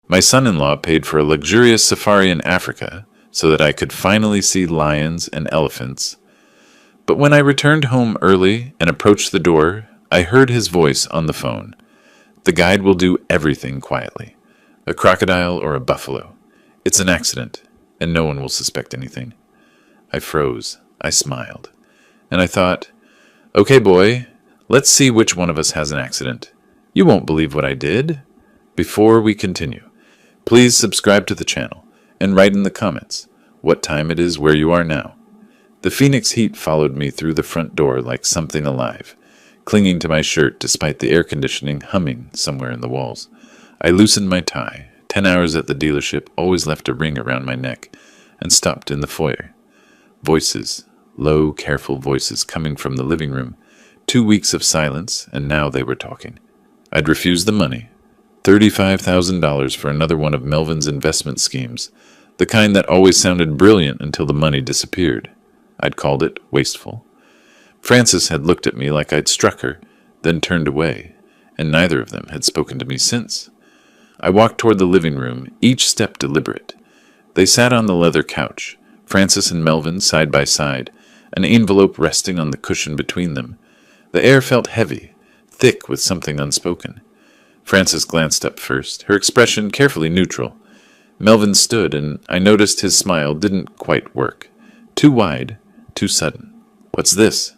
My son-in-law paid for a luxurious safari in Africa so that I could finally see lions and elephants. But when I returned home early and approached the door, I heard his voice on the phone. The guide will do everything quietly. A crocodile or a buffalo. It's an accident, and no one will suspect anything. I froze. I smiled. And I thought, okay, boy, let's see which one of us has an accident. You won't believe what I did. Before we continue, please subscribe to the channel and write in the comments what time it is where you are now. The Phoenix heat followed me through the front door like something alive, clinging to my shirt despite the air conditioning humming somewhere in the walls. I loosened my tie. 10 hours at the dealership always left a ring around my neck, and stopped in the foyer. Voices, low, careful voices coming from the living room. 2 weeks of silence, and now they were talking. I'd refused the money. $35,000 for another one of Melvin's investment schemes, the kind that always sounded brilliant until the money disappeared. I'd called it wasteful. Frances had looked at me like I'd struck her, then turned away, and neither of them had spoken to me since. I walked toward the living room, each step deliberate. They sat on the leather couch, Frances and Melvin side by side, an envelope resting on the cushion between them. The air felt heavy, thick with something unspoken. Frances glanced up first, her expression carefully neutral. Melvin stood, and I noticed his smile didn't quite work. Too wide, too sudden. What's this?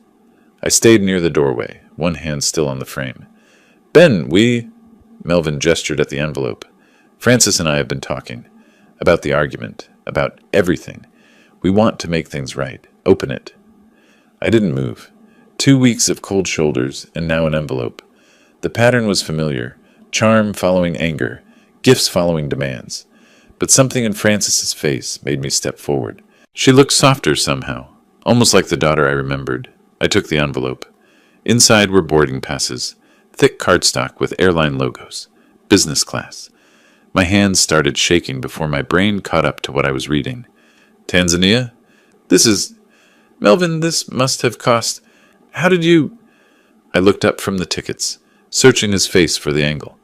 I stayed near the doorway, one hand still on the frame. Ben, Melvin gestured at the envelope. Frances and I have been talking. About the argument. About everything. We want to make things right. Open it. I didn't move. 2 weeks of cold shoulders, and now an envelope. The pattern was familiar. Charm following anger. Gifts following demands. But something in Frances's face made me step forward. She looked softer somehow, almost like the daughter I remembered. I took the envelope. Inside were boarding passes, thick cardstock with airline logos, business class. My hands started shaking before my brain caught up to what I was reading. Tanzania? Melvin, this must have cost... How did you... I looked up from the tickets, searching his face for the angle.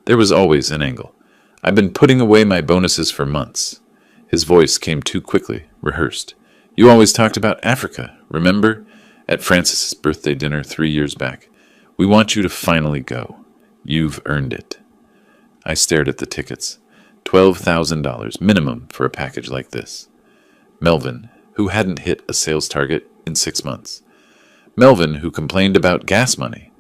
There was always an angle. I've been putting away my bonuses for months. His voice came too quickly, rehearsed. You always talked about Africa, remember? At Frances's birthday dinner 3 years back. We want you to finally go. You've earned it. I stared at the tickets. $12,000 minimum for a package like this. Melvin, who hadn't hit a sales target in 6 months. Melvin, who complained about gas money.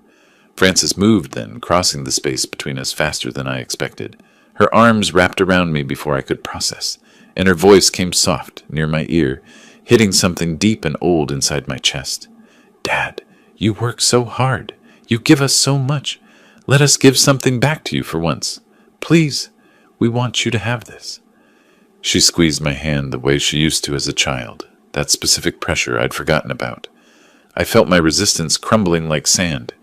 Frances moved then, crossing the space between us faster than I expected. Her arms wrapped around me before I could process, and her voice came soft, near my ear, hitting something deep and old inside my chest. Dad, you work so hard. You give us so much. Let us give something back to you for once. Please, we want you to have this. She squeezed my hand the way she used to as a child, that specific pressure I'd forgotten about. I felt my resistance crumbling like sand.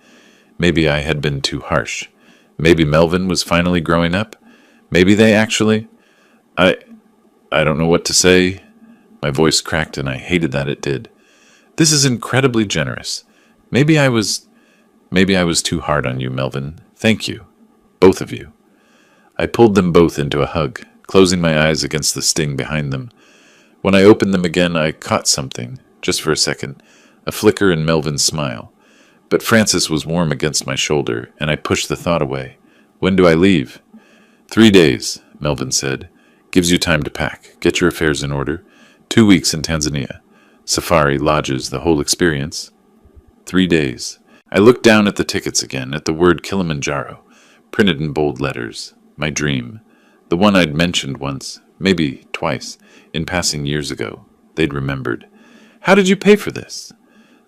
Maybe I had been too harsh. Maybe Melvin was finally growing up. Maybe they actually... I don't know what to say. My voice cracked, and I hated that it did. This is incredibly generous. Maybe I was too hard on you, Melvin. Thank you. Both of you. I pulled them both into a hug, closing my eyes against the sting behind them. When I opened them again, I caught something, just for a second, a flicker in Melvin's smile. But Frances was warm against my shoulder, and I pushed the thought away. When do I leave? 3 days, Melvin said. Gives you time to pack. Get your affairs in order. 2 weeks in Tanzania. Safari, lodges, the whole experience. 3 days. I looked down at the tickets again, at the word Kilimanjaro, printed in bold letters. My dream. The one I'd mentioned once, maybe twice, in passing years ago. They'd remembered. How did you pay for this?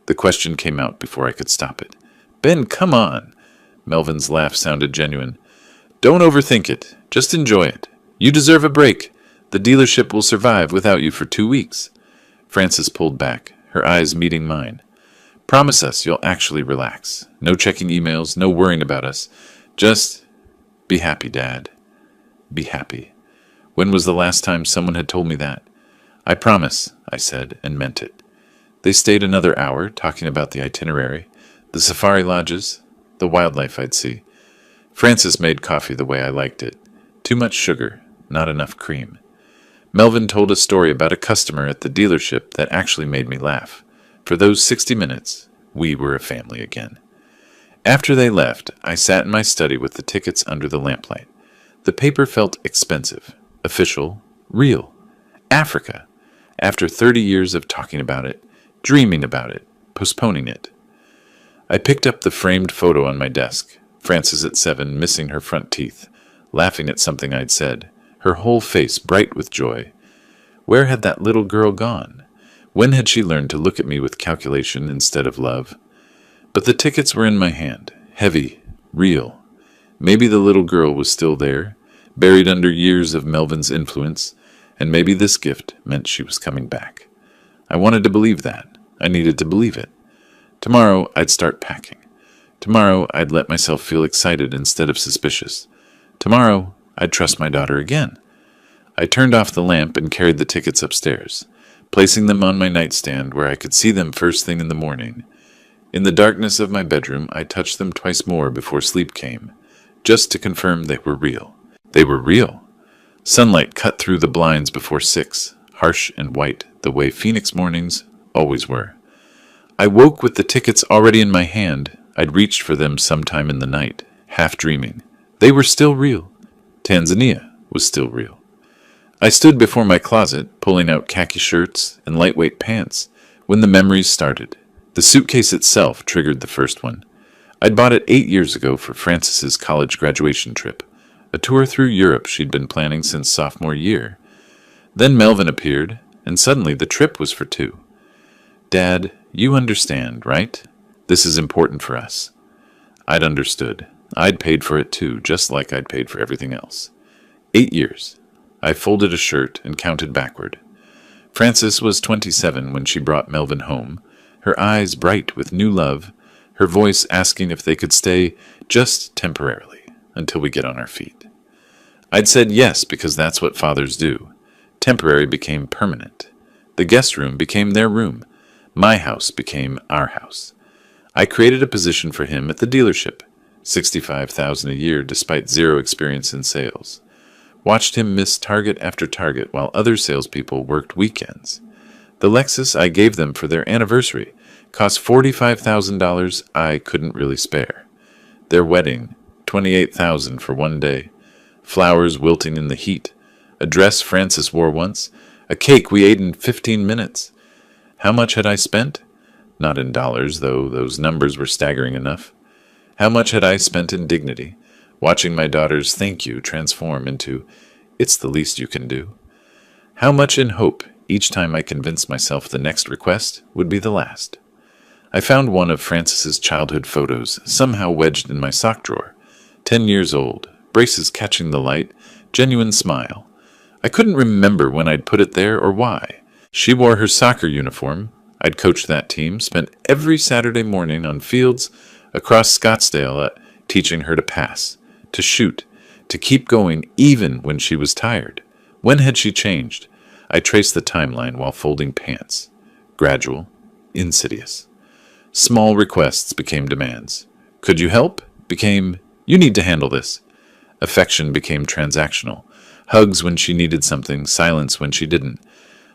The question came out before I could stop it. Ben, come on. Melvin's laugh sounded genuine. Don't overthink it. Just enjoy it. You deserve a break. The dealership will survive without you for 2 weeks. Frances pulled back, her eyes meeting mine. Promise us you'll actually relax. No checking emails, no worrying about us. Just be happy, Dad. Be happy. When was the last time someone had told me that? I promise, I said, and meant it. They stayed another hour, talking about the itinerary, the safari lodges, the wildlife I'd see. Frances made coffee the way I liked it. Too much sugar, not enough cream. Melvin told a story about a customer at the dealership that actually made me laugh. For those 60 minutes, we were a family again. After they left, I sat in my study with the tickets under the lamplight. The paper felt expensive, official, real. Africa. After 30 years of talking about it, dreaming about it, postponing it. I picked up the framed photo on my desk. Frances at 7, missing her front teeth, laughing at something I'd said, her whole face bright with joy. Where had that little girl gone? When had she learned to look at me with calculation instead of love? But the tickets were in my hand, heavy, real. Maybe the little girl was still there, buried under years of Melvin's influence, and maybe this gift meant she was coming back. I wanted to believe that. I needed to believe it. Tomorrow I'd start packing. Tomorrow I'd let myself feel excited instead of suspicious. Tomorrow I'd trust my daughter again. I turned off the lamp and carried the tickets upstairs, placing them on my nightstand where I could see them first thing in the morning. In the darkness of my bedroom, I touched them twice more before sleep came, just to confirm they were real. They were real. Sunlight cut through the blinds before 6, harsh and white, the way Phoenix mornings always were. I woke with the tickets already in my hand. I'd reached for them sometime in the night, half dreaming. They were still real. Tanzania was still real. I stood before my closet, pulling out khaki shirts and lightweight pants, when the memories started. The suitcase itself triggered the first one. I'd bought it 8 years ago for Frances's college graduation trip, a tour through Europe she'd been planning since sophomore year. Then Melvin appeared, and suddenly the trip was for 2. Dad, you understand, right? This is important for us. I'd understood. I'd paid for it too, just like I'd paid for everything else. 8 years. I folded a shirt and counted backward. Frances was 27 when she brought Melvin home, her eyes bright with new love, her voice asking if they could stay just temporarily until we get on our feet. I'd said yes because that's what fathers do. Temporary became permanent. The guest room became their room. My house became our house. I created a position for him at the dealership, $65,000 a year despite zero experience in sales. Watched him miss target after target while other salespeople worked weekends. The Lexus I gave them for their anniversary cost $45,000 I couldn't really spare. Their wedding, $28,000 for one day. Flowers wilting in the heat. A dress Frances wore once. A cake we ate in 15 minutes. How much had I spent? Not in dollars, though those numbers were staggering enough. How much had I spent in dignity, watching my daughter's thank you transform into, it's the least you can do? How much in hope each time I convinced myself the next request would be the last? I found one of Frances's childhood photos somehow wedged in my sock drawer. 10 years old, braces catching the light, genuine smile. I couldn't remember when I'd put it there or why. She wore her soccer uniform. I'd coached that team, spent every Saturday morning on fields across Scottsdale teaching her to pass, to shoot, to keep going even when she was tired. When had she changed? I traced the timeline while folding pants. Gradual, insidious. Small requests became demands. Could you help? Became, you need to handle this. Affection became transactional. Hugs when she needed something, silence when she didn't.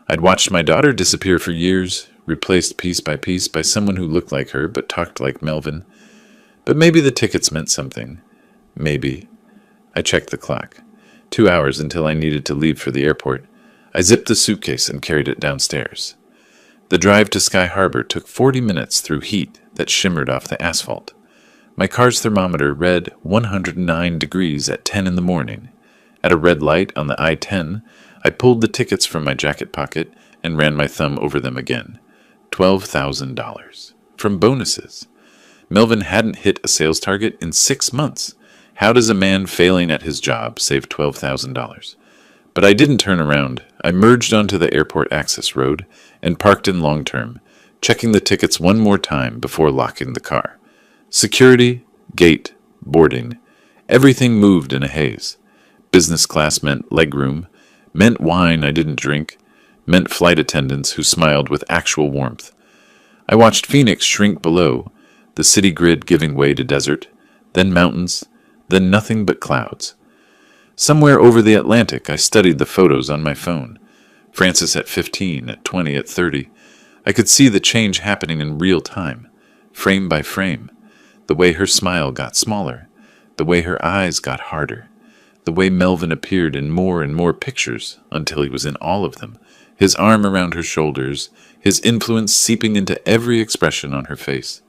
I'd watched my daughter disappear for years, replaced piece by someone who looked like her but talked like Melvin. But maybe the tickets meant something. Maybe. I checked the clock. 2 hours until I needed to leave for the airport. I zipped the suitcase and carried it downstairs. The drive to Sky Harbor took 40 minutes through heat that shimmered off the asphalt. My car's thermometer read 109 degrees at 10 in the morning. At a red light on the I-10, I pulled the tickets from my jacket pocket and ran my thumb over them again. $12,000. From bonuses. Melvin hadn't hit a sales target in 6 months. How does a man failing at his job save $12,000? But I didn't turn around. I merged onto the airport access road and parked in long term, checking the tickets one more time before locking the car. Security, gate, boarding. Everything moved in a haze. Business class meant legroom, meant wine I didn't drink, meant flight attendants who smiled with actual warmth. I watched Phoenix shrink below, the city grid giving way to desert, then mountains, then nothing but clouds. Somewhere over the Atlantic, I studied the photos on my phone. Frances at 15, at 20, at 30. I could see the change happening in real time, frame by frame. The way her smile got smaller, the way her eyes got harder, the way Melvin appeared in more and more pictures until he was in all of them, his arm around her shoulders, his influence seeping into every expression on her face.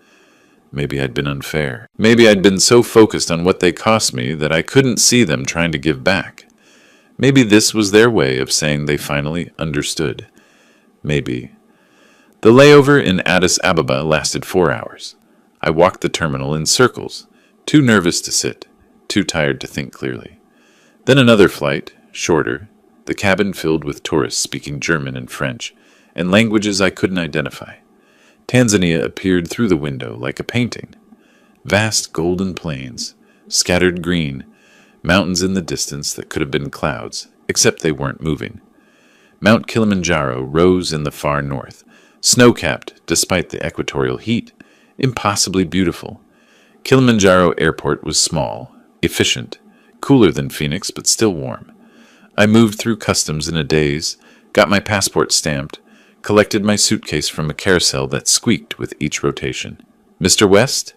Maybe I'd been unfair. Maybe I'd been so focused on what they cost me that I couldn't see them trying to give back. Maybe this was their way of saying they finally understood. Maybe. The layover in Addis Ababa lasted 4 hours. I walked the terminal in circles, too nervous to sit, too tired to think clearly. Then another flight, shorter, the cabin filled with tourists speaking German and French, and languages I couldn't identify. Tanzania appeared through the window like a painting. Vast golden plains, scattered green, mountains in the distance that could have been clouds, except they weren't moving. Mount Kilimanjaro rose in the far north, snow-capped despite the equatorial heat, impossibly beautiful. Kilimanjaro Airport was small, efficient, cooler than Phoenix but still warm. I moved through customs in a daze, got my passport stamped, collected my suitcase from a carousel that squeaked with each rotation. "Mr. West?"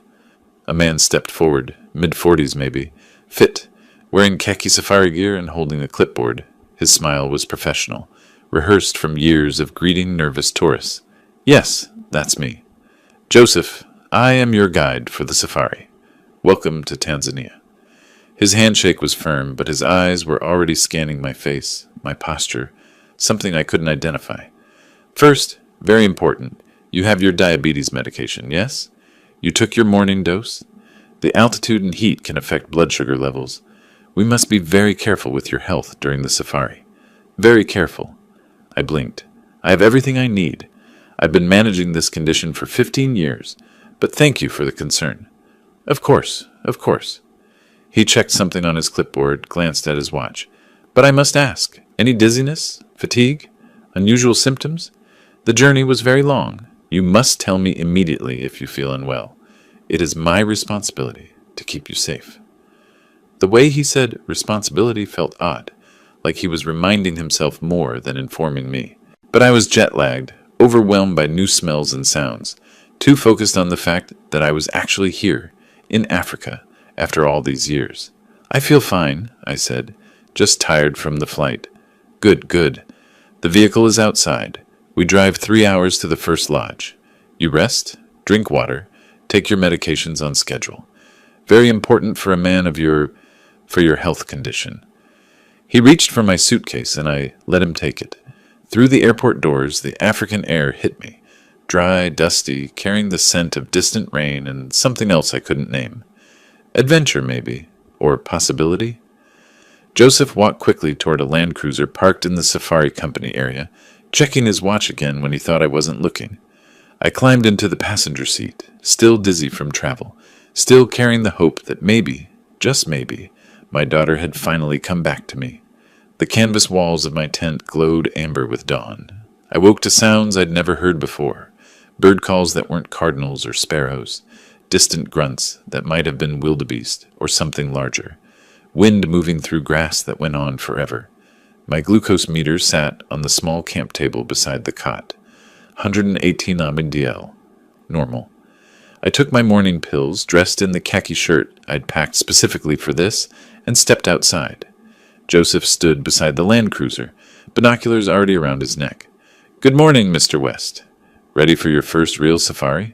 A man stepped forward, mid-40s maybe, fit, wearing khaki safari gear and holding a clipboard. His smile was professional, rehearsed from years of greeting nervous tourists. "Yes, that's me. Joseph, I am your guide for the safari. Welcome to Tanzania." His handshake was firm, but his eyes were already scanning my face, my posture, something I couldn't identify. "First, very important, you have your diabetes medication, yes? You took your morning dose? The altitude and heat can affect blood sugar levels. We must be very careful with your health during the safari. Very careful." I blinked. "I have everything I need. I've been managing this condition for 15 years, but thank you for the concern." Of course, of course." He checked something on his clipboard, glanced at his watch. "But I must ask, any dizziness, fatigue, unusual symptoms? The journey was very long. You must tell me immediately if you feel unwell. It is my responsibility to keep you safe." The way he said responsibility felt odd, like he was reminding himself more than informing me. But I was jet-lagged, overwhelmed by new smells and sounds, too focused on the fact that I was actually here, in Africa, after all these years. "I feel fine," I said, "just tired from the flight." "Good, good. The vehicle is outside. We drive 3 hours to the first lodge. You rest, drink water, take your medications on schedule. Very important for a man of your health condition." He reached for my suitcase and I let him take it. Through the airport doors, the African air hit me, dry, dusty, carrying the scent of distant rain and something else I couldn't name. Adventure, maybe, or possibility. Joseph walked quickly toward a Land Cruiser parked in the safari company area, checking his watch again when he thought I wasn't looking. I climbed into the passenger seat, still dizzy from travel, still carrying the hope that maybe, just maybe, my daughter had finally come back to me. The canvas walls of my tent glowed amber with dawn. I woke to sounds I'd never heard before, bird calls that weren't cardinals or sparrows, distant grunts that might have been wildebeest or something larger, wind moving through grass that went on forever. My glucose meter sat on the small camp table beside the cot. 118 mDL. Normal. I took my morning pills, dressed in the khaki shirt I'd packed specifically for this, and stepped outside. Joseph stood beside the Land Cruiser, binoculars already around his neck. "Good morning, Mr. West. Ready for your first real safari?"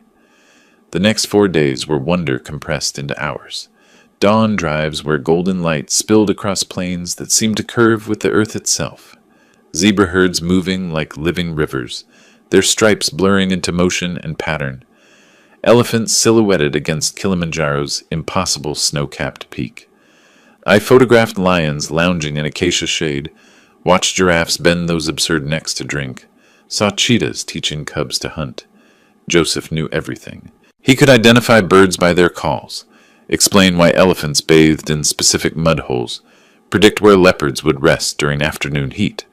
The next 4 days were wonder compressed into hours. Dawn drives where golden light spilled across plains that seemed to curve with the earth itself. Zebra herds moving like living rivers, their stripes blurring into motion and pattern. Elephants silhouetted against Kilimanjaro's impossible snow-capped peak. I photographed lions lounging in acacia shade, watched giraffes bend those absurd necks to drink, saw cheetahs teaching cubs to hunt. Joseph knew everything. He could identify birds by their calls, explain why elephants bathed in specific mud holes, predict where leopards would rest during afternoon heat.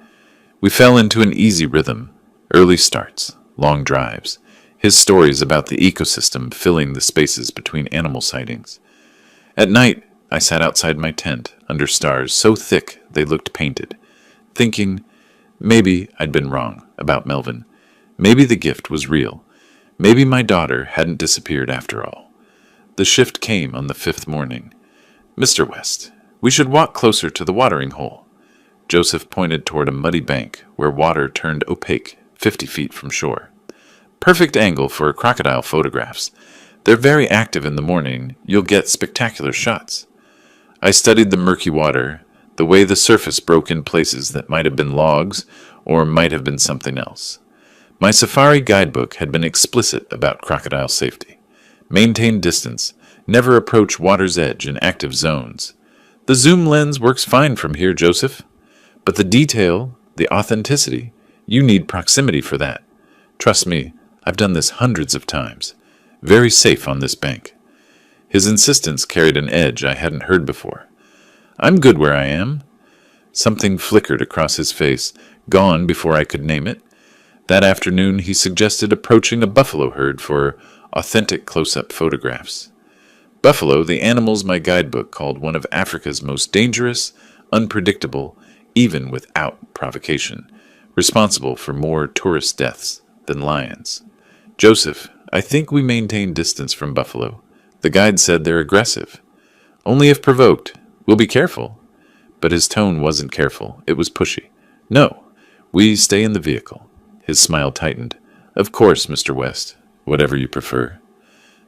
We fell into an easy rhythm, early starts, long drives, his stories about the ecosystem filling the spaces between animal sightings. At night, I sat outside my tent, under stars so thick they looked painted, thinking maybe I'd been wrong about Melvin. Maybe the gift was real. Maybe my daughter hadn't disappeared after all. The shift came on the 5th morning. "Mr. West, we should walk closer to the watering hole." Joseph pointed toward a muddy bank where water turned opaque 50 feet from shore. "Perfect angle for crocodile photographs. They're very active in the morning. You'll get spectacular shots." I studied the murky water, the way the surface broke in places that might have been logs or might have been something else. My safari guidebook had been explicit about crocodile safety. Maintain distance. Never approach water's edge in active zones. The zoom lens works fine from here, Joseph. But the detail, the authenticity, you need proximity for that. Trust me, I've done this hundreds of times. Very safe on this bank. His insistence carried an edge I hadn't heard before. "I'm good where I am." Something flickered across his face, gone before I could name it. That afternoon he suggested approaching a buffalo herd for authentic close-up photographs. Buffalo, the animals my guidebook called one of Africa's most dangerous, unpredictable, even without provocation, responsible for more tourist deaths than lions. "Joseph, I think we maintain distance from buffalo. The guide said they're aggressive. Only if provoked. We'll be careful." But his tone wasn't careful. It was pushy. "No, we stay in the vehicle." His smile tightened. "Of course, Mr. West. Whatever you prefer."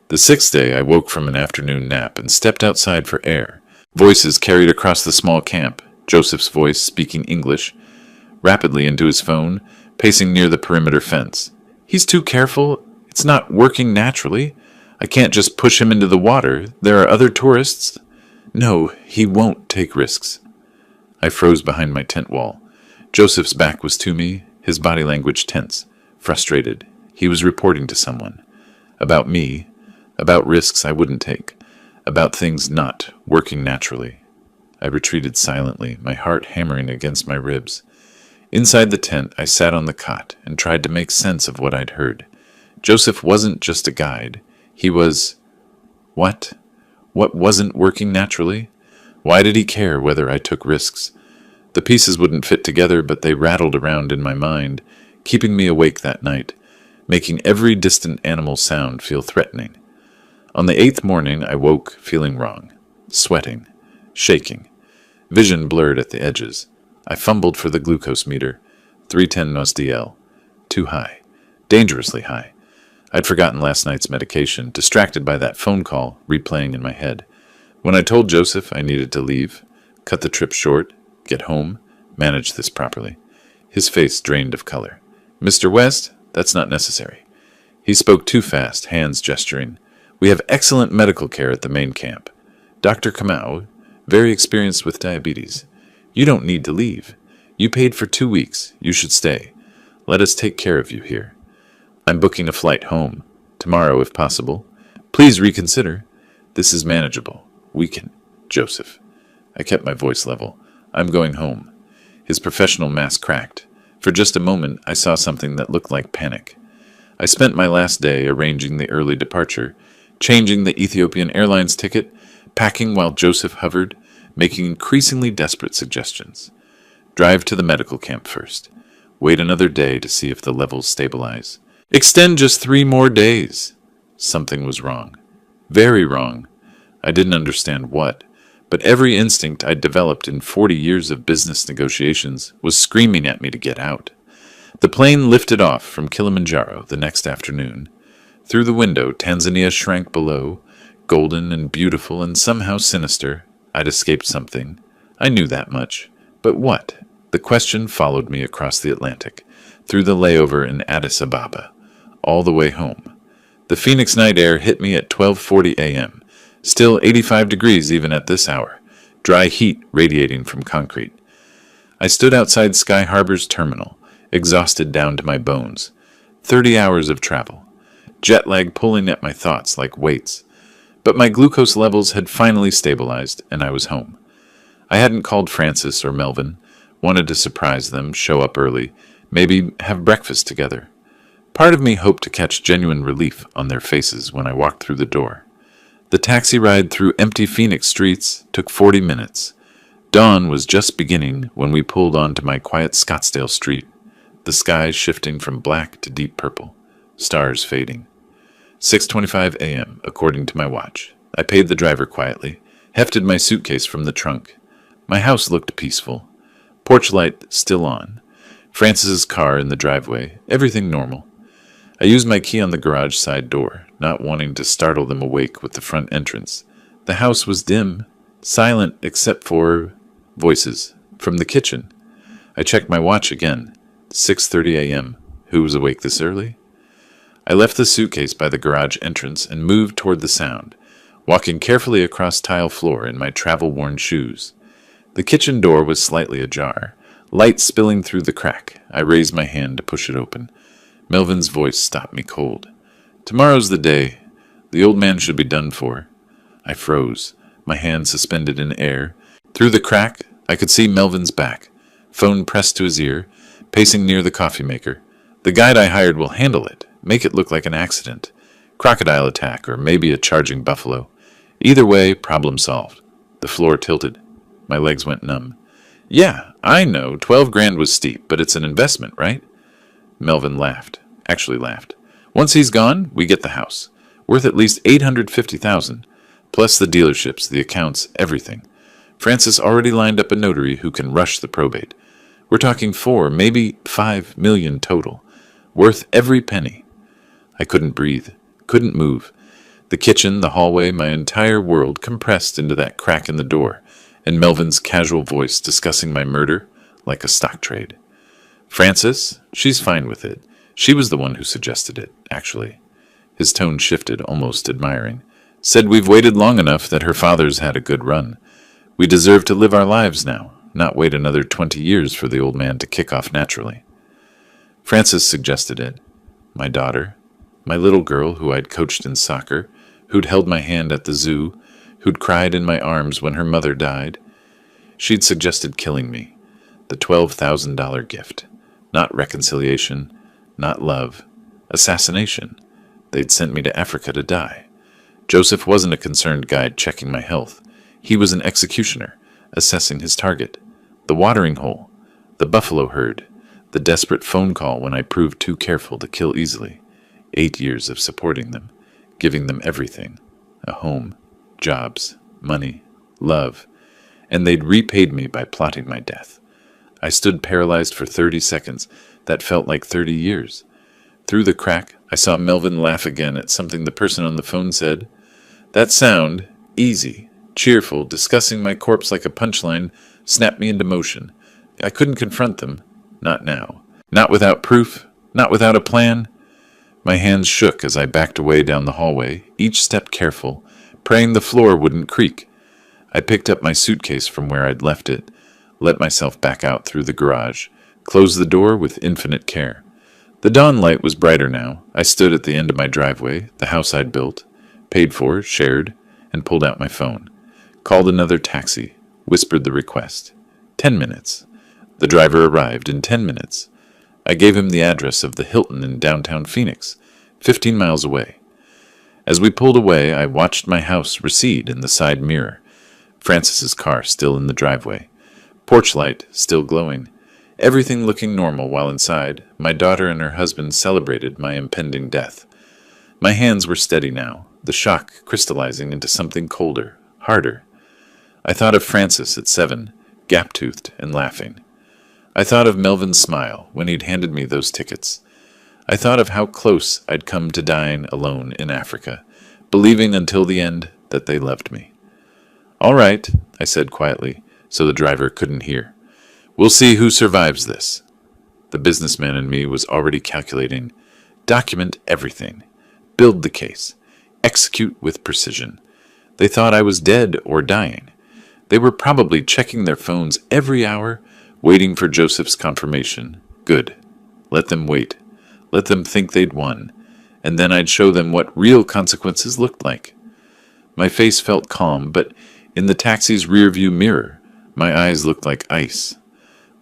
The 6th day, I woke from an afternoon nap and stepped outside for air. Voices carried across the small camp, Joseph's voice speaking English, rapidly into his phone, pacing near the perimeter fence. "He's too careful. It's not working naturally. I can't just push him into the water. There are other tourists." "No, he won't take risks." I froze behind my tent wall. Joseph's back was to me, his body language tense, frustrated. He was reporting to someone. About me. About risks I wouldn't take. About things not working naturally. I retreated silently, my heart hammering against my ribs. Inside the tent, I sat on the cot and tried to make sense of what I'd heard. Joseph wasn't just a guide. He was... What? What wasn't working naturally? Why did he care whether I took risks? The pieces wouldn't fit together, but they rattled around in my mind, keeping me awake that night, making every distant animal sound feel threatening. On the 8th morning, I woke feeling wrong, sweating, shaking, vision blurred at the edges. I fumbled for the glucose meter, 310 nosdl, too high, dangerously high. I'd forgotten last night's medication, distracted by that phone call replaying in my head. When I told Joseph I needed to leave, cut the trip short, get home, manage this properly, his face drained of color. "Mr. West, that's not necessary." He spoke too fast, hands gesturing. "We have excellent medical care at the main camp. Dr. Kamau, very experienced with diabetes. You don't need to leave. You paid for 2 weeks. You should stay. Let us take care of you here. I'm booking a flight home. Tomorrow, if possible. Please reconsider. This is manageable. We can. Joseph." I kept my voice level. "I'm going home." His professional mask cracked. For just a moment, I saw something that looked like panic. I spent my last day arranging the early departure, changing the Ethiopian Airlines ticket, packing while Joseph hovered, making increasingly desperate suggestions. Drive to the medical camp first. Wait another day to see if the levels stabilize. Extend just 3 more days. Something was wrong. Very wrong. I didn't understand what, but every instinct I'd developed in 40 years of business negotiations was screaming at me to get out. The plane lifted off from Kilimanjaro the next afternoon. Through the window, Tanzania shrank below, golden and beautiful and somehow sinister. I'd escaped something. I knew that much. But what? The question followed me across the Atlantic, through the layover in Addis Ababa, all the way home. The Phoenix night air hit me at 12:40 a.m., still 85 degrees even at this hour, dry heat radiating from concrete. I stood outside Sky Harbor's terminal, exhausted down to my bones. 30 hours of travel. Jet lag pulling at my thoughts like weights. But my glucose levels had finally stabilized, and I was home. I hadn't called Francis or Melvin, wanted to surprise them, show up early, maybe have breakfast together. Part of me hoped to catch genuine relief on their faces when I walked through the door. The taxi ride through empty Phoenix streets took 40 minutes. Dawn was just beginning when we pulled onto my quiet Scottsdale street, the sky shifting from black to deep purple, stars fading. 6:25 a.m., according to my watch. I paid the driver quietly, hefted my suitcase from the trunk. My house looked peaceful. Porch light still on. Francis's car in the driveway, everything normal. I used my key on the garage side door, not wanting to startle them awake with the front entrance. The house was dim, silent except for voices from the kitchen. I checked my watch again. 6:30 a.m. Who was awake this early? I left the suitcase by the garage entrance and moved toward the sound, walking carefully across tile floor in my travel-worn shoes. The kitchen door was slightly ajar, light spilling through the crack. I raised my hand to push it open. Melvin's voice stopped me cold. "Tomorrow's the day. The old man should be done for." I froze, my hand suspended in air. Through the crack, I could see Melvin's back, phone pressed to his ear, pacing near the coffee maker. "The guide I hired will handle it, make it look like an accident. Crocodile attack, or maybe a charging buffalo. Either way, problem solved." The floor tilted. My legs went numb. "Yeah, I know, 12 grand was steep, but it's an investment, right?" Melvin laughed. Actually laughed. "Once he's gone, we get the house. Worth at least $850,000. Plus the dealerships, the accounts, everything. Francis already lined up a notary who can rush the probate. We're talking 4, maybe 5 million total. Worth every penny." I couldn't breathe. Couldn't move. The kitchen, the hallway, my entire world compressed into that crack in the door, and Melvin's casual voice discussing my murder like a stock trade. "Francis, she's fine with it. She was the one who suggested it, actually." His tone shifted, almost admiring. "Said we've waited long enough that her father's had a good run. We deserve to live our lives now, not wait another 20 years for the old man to kick off naturally." Francis suggested it. My daughter, my little girl who I'd coached in soccer, who'd held my hand at the zoo, who'd cried in my arms when her mother died. She'd suggested killing me, the $12,000 gift. Not reconciliation, not love. Assassination. They'd sent me to Africa to die. Joseph wasn't a concerned guide checking my health. He was an executioner, assessing his target. The watering hole, the buffalo herd, the desperate phone call when I proved too careful to kill easily. 8 years of supporting them, giving them everything. A home, jobs, money, love. And they'd repaid me by plotting my death. I stood paralyzed for 30 seconds. That felt like 30 years. Through the crack, I saw Melvin laugh again at something the person on the phone said. That sound, easy, cheerful, discussing my corpse like a punchline, snapped me into motion. I couldn't confront them. Not now. Not without proof. Not without a plan. My hands shook as I backed away down the hallway, each step careful, praying the floor wouldn't creak. I picked up my suitcase from where I'd left it, let myself back out through the garage, closed the door with infinite care. The dawn light was brighter now. I stood at the end of my driveway, the house I'd built, paid for, shared, and pulled out my phone. Called another taxi, whispered the request. 10 minutes. The driver arrived in 10 minutes. I gave him the address of the Hilton in downtown Phoenix, 15 miles away. As we pulled away, I watched my house recede in the side mirror. Francis's car still in the driveway. Porch light still glowing. Everything looking normal while inside, my daughter and her husband celebrated my impending death. My hands were steady now, the shock crystallizing into something colder, harder. I thought of Francis at 7, gap-toothed and laughing. I thought of Melvin's smile when he'd handed me those tickets. I thought of how close I'd come to dying alone in Africa, believing until the end that they loved me. "All right," I said quietly, so the driver couldn't hear. "We'll see who survives this." The businessman in me was already calculating. Document everything. Build the case. Execute with precision. They thought I was dead or dying. They were probably checking their phones every hour, waiting for Joseph's confirmation. Good. Let them wait. Let them think they'd won. And then I'd show them what real consequences looked like. My face felt calm, but in the taxi's rearview mirror, my eyes looked like ice.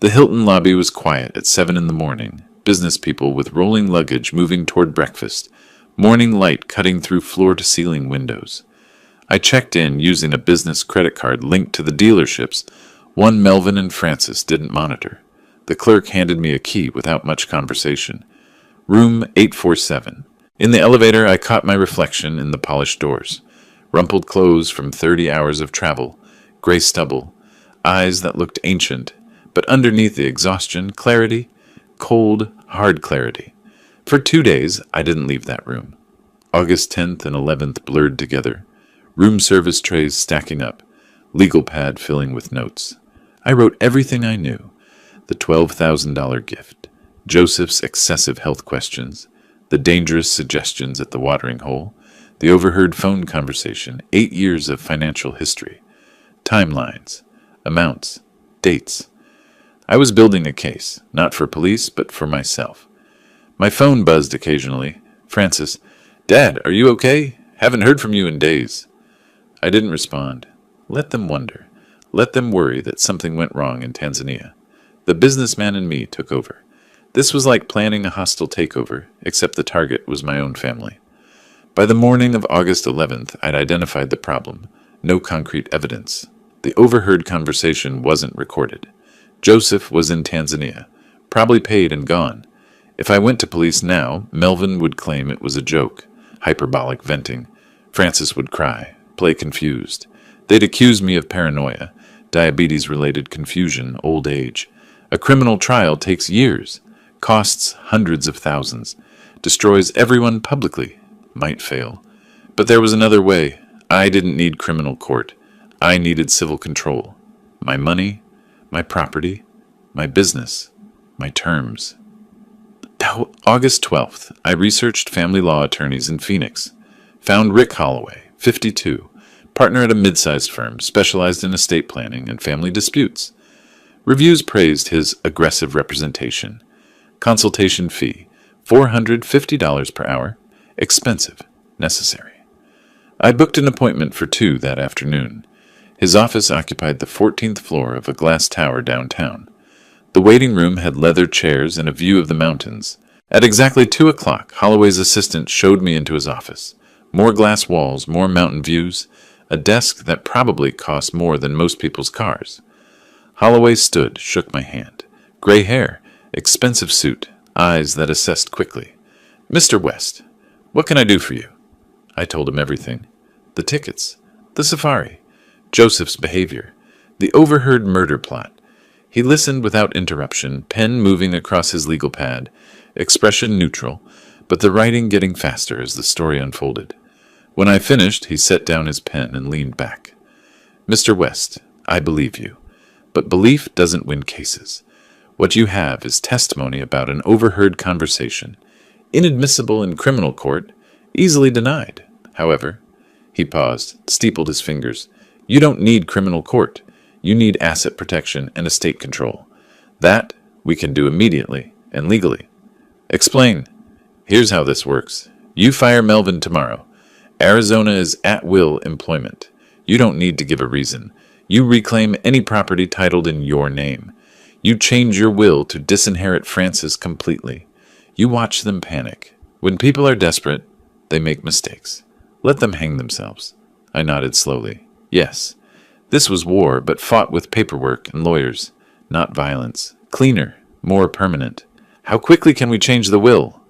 The Hilton lobby was quiet at 7 in the morning. Business people with rolling luggage moving toward breakfast. Morning light cutting through floor-to-ceiling windows. I checked in using a business credit card linked to the dealerships, One Melvin and Francis didn't monitor. The clerk handed me a key without much conversation. Room 847. In the elevator, I caught my reflection in the polished doors. Rumpled clothes from 30 hours of travel, gray stubble, eyes that looked ancient, but underneath the exhaustion, clarity, cold, hard clarity. For 2 days, I didn't leave that room. August 10th and 11th blurred together. Room service trays stacking up, legal pad filling with notes. I wrote everything I knew. The $12,000 gift, Joseph's excessive health questions, the dangerous suggestions at the watering hole, the overheard phone conversation, 8 years of financial history, timelines, amounts, dates. I was building a case, not for police, but for myself. My phone buzzed occasionally. Francis, "Dad, are you okay? Haven't heard from you in days." I didn't respond. Let them wonder. Let them worry that something went wrong in Tanzania. The businessman in me took over. This was like planning a hostile takeover, except the target was my own family. By the morning of August 11th, I'd identified the problem. No concrete evidence. The overheard conversation wasn't recorded. Joseph was in Tanzania, probably paid and gone. If I went to police now, Melvin would claim it was a joke, hyperbolic venting. Francis would cry, play confused. They'd accuse me of paranoia, diabetes-related confusion, old age. A criminal trial takes years, costs hundreds of thousands, destroys everyone publicly, might fail. But there was another way. I didn't need criminal court. I needed civil control. My money, my property, my business, my terms. August 12th, I researched family law attorneys in Phoenix. Found Rick Holloway, 52, partner at a mid-sized firm specialized in estate planning and family disputes. Reviews praised his aggressive representation. Consultation fee, $450 per hour. Expensive, necessary. I booked an appointment for 2 that afternoon. His office occupied the 14th floor of a glass tower downtown. The waiting room had leather chairs and a view of the mountains. At exactly 2 o'clock, Holloway's assistant showed me into his office. More glass walls, more mountain views, a desk that probably cost more than most people's cars. Holloway stood, shook my hand. Gray hair, expensive suit, eyes that assessed quickly. "Mr. West, what can I do for you?" I told him everything. The tickets, the safari, Joseph's behavior, the overheard murder plot. He listened without interruption, pen moving across his legal pad, expression neutral, but the writing getting faster as the story unfolded. When I finished, he set down his pen and leaned back. "Mr. West, I believe you. But belief doesn't win cases. What you have is testimony about an overheard conversation, inadmissible in criminal court, easily denied. However," he paused, steepled his fingers, "you don't need criminal court. You need asset protection and estate control. That we can do immediately and legally." "Explain." "Here's how this works. You fire Melvin tomorrow. Arizona is at-will employment. You don't need to give a reason. You reclaim any property titled in your name. You change your will to disinherit Francis completely. You watch them panic. When people are desperate, they make mistakes. Let them hang themselves." I nodded slowly. Yes, this was war, but fought with paperwork and lawyers, not violence. Cleaner, more permanent. "How quickly can we change the will?"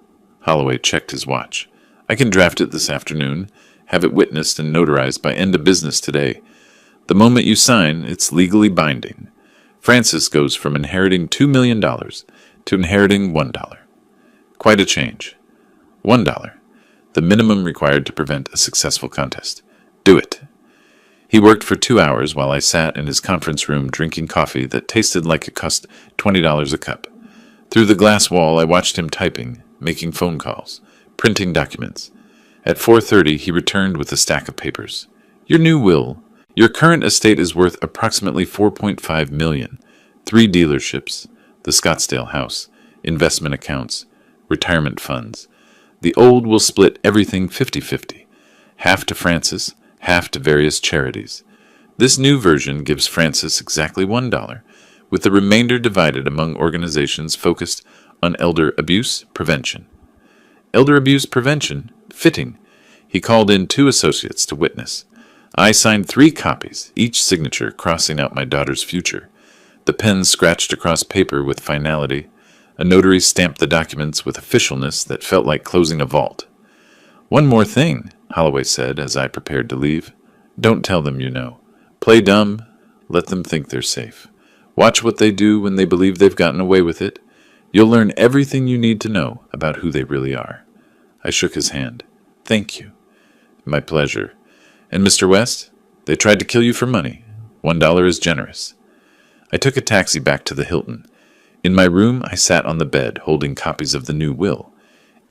Holloway checked his watch. "I can draft it this afternoon, have it witnessed and notarized by end of business today. The moment you sign, it's legally binding. Francis goes from inheriting $2 million to inheriting $1. Quite a change. $1. The minimum required to prevent a successful contest. Do it." He worked for 2 hours while I sat in his conference room drinking coffee that tasted like it cost $20 a cup. Through the glass wall, I watched him typing, making phone calls, printing documents. At 4:30, he returned with a stack of papers. "Your new will. Your current estate is worth approximately $4.5 million. 3 dealerships, the Scottsdale house, investment accounts, retirement funds. The old will split everything 50-50. Half to Francis, half to various charities. This new version gives Francis exactly $1, with the remainder divided among organizations focused on elder abuse prevention." Elder abuse prevention? Fitting. He called in 2 associates to witness. I signed 3 copies, each signature crossing out my daughter's future. The pen scratched across paper with finality. A notary stamped the documents with officialness that felt like closing a vault. "One more thing," Holloway said as I prepared to leave. "Don't tell them you know. Play dumb. Let them think they're safe. Watch what they do when they believe they've gotten away with it. You'll learn everything you need to know about who they really are." I shook his hand. "Thank you." "My pleasure. And Mr. West, they tried to kill you for money. $1 is generous." I took a taxi back to the Hilton. In my room, I sat on the bed, holding copies of the new will.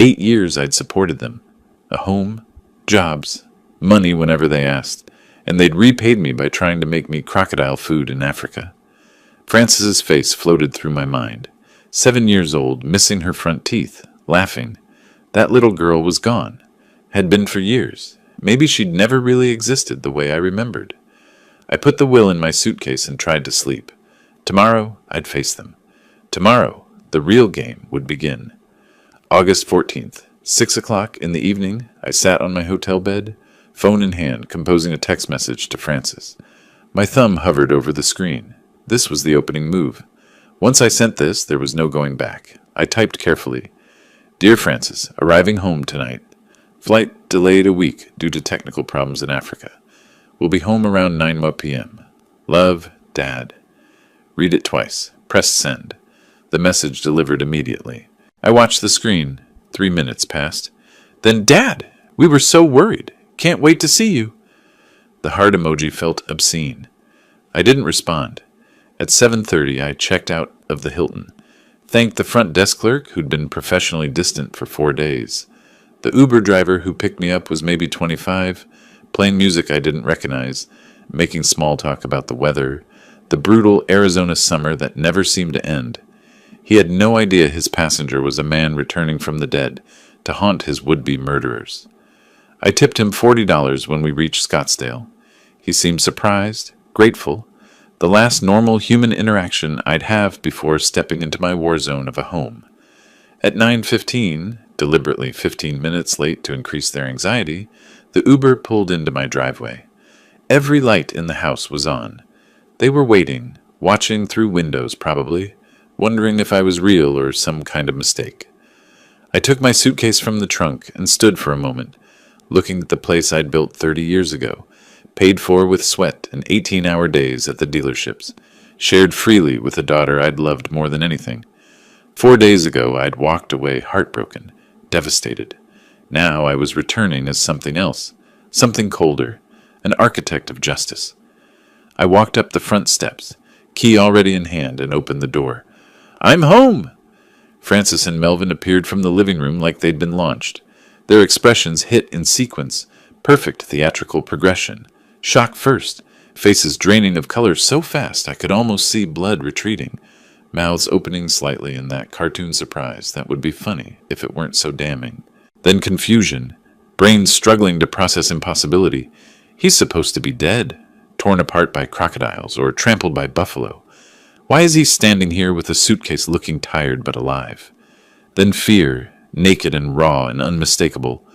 8 years I'd supported them. A home, jobs, money whenever they asked, and they'd repaid me by trying to make me crocodile food in Africa. Frances's face floated through my mind. 7 years old, missing her front teeth, laughing. That little girl was gone. Had been for years. Maybe she'd never really existed the way I remembered. I put the will in my suitcase and tried to sleep. Tomorrow, I'd face them. Tomorrow, the real game would begin. August 14th, 6 o'clock in the evening, I sat on my hotel bed, phone in hand, composing a text message to Frances. My thumb hovered over the screen. This was the opening move. Once I sent this, there was no going back. I typed carefully. "Dear Frances, arriving home tonight. Flight delayed a week due to technical problems in Africa. Will be home around 9 p.m. Love, Dad." Read it twice. Press send. The message delivered immediately. I watched the screen. 3 minutes passed. Then, "Dad, we were so worried. Can't wait to see you." The heart emoji felt obscene. I didn't respond. At 7:30, I checked out of the Hilton. Thanked the front desk clerk who'd been professionally distant for 4 days. The Uber driver who picked me up was maybe 25, playing music I didn't recognize, making small talk about the weather, the brutal Arizona summer that never seemed to end. He had no idea his passenger was a man returning from the dead to haunt his would-be murderers. I tipped him $40 when we reached Scottsdale. He seemed surprised, grateful, the last normal human interaction I'd have before stepping into my war zone of a home. At 9:15, deliberately 15 minutes late to increase their anxiety, the Uber pulled into my driveway. Every light in the house was on. They were waiting, watching through windows probably, wondering if I was real or some kind of mistake. I took my suitcase from the trunk and stood for a moment, looking at the place I'd built 30 years ago, paid for with sweat and 18-hour days at the dealerships, shared freely with a daughter I'd loved more than anything. 4 days ago, I'd walked away heartbroken, devastated. Now I was returning as something else, something colder, an architect of justice. I walked up the front steps, key already in hand, and opened the door. "I'm home!" Frances and Melvin appeared from the living room like they'd been launched. Their expressions hit in sequence, perfect theatrical progression. Shock first, faces draining of color so fast I could almost see blood retreating, mouths opening slightly in that cartoon surprise that would be funny if it weren't so damning. Then confusion, brains struggling to process impossibility. He's supposed to be dead, torn apart by crocodiles or trampled by buffalo. Why is he standing here with a suitcase looking tired but alive? Then fear, naked and raw and unmistakable,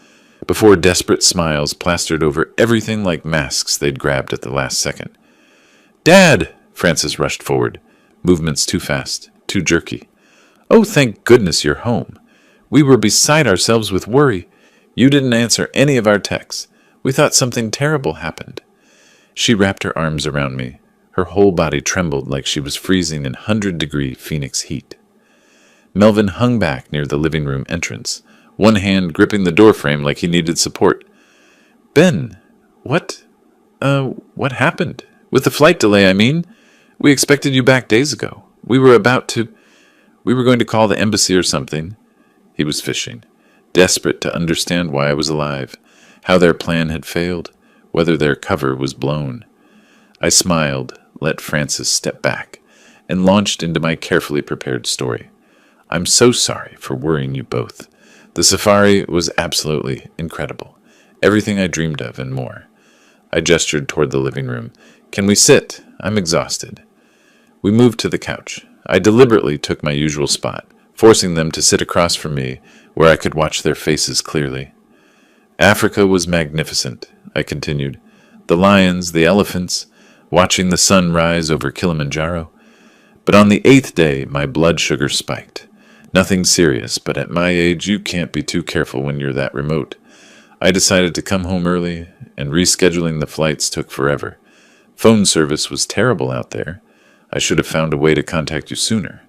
before desperate smiles plastered over everything like masks they'd grabbed at the last second. "Dad!" Frances rushed forward, movements too fast, too jerky. "Oh, thank goodness you're home. We were beside ourselves with worry. You didn't answer any of our texts. We thought something terrible happened." She wrapped her arms around me. Her whole body trembled like she was freezing in 100-degree Phoenix heat. Melvin hung back near the living room entrance, one hand gripping the doorframe like he needed support. "Ben, what happened? With the flight delay, I mean. We expected you back days ago. We were going to call the embassy or something." He was fishing, desperate to understand why I was alive, how their plan had failed, whether their cover was blown. I smiled, let Frances step back, and launched into my carefully prepared story. "I'm so sorry for worrying you both. The safari was absolutely incredible. Everything I dreamed of and more." I gestured toward the living room. "Can we sit? I'm exhausted." We moved to the couch. I deliberately took my usual spot, forcing them to sit across from me where I could watch their faces clearly. "Africa was magnificent," I continued. "The lions, the elephants, watching the sun rise over Kilimanjaro. But on the 8th day, my blood sugar spiked. Nothing serious, but at my age, you can't be too careful when you're that remote. I decided to come home early, and rescheduling the flights took forever. Phone service was terrible out there. I should have found a way to contact you sooner.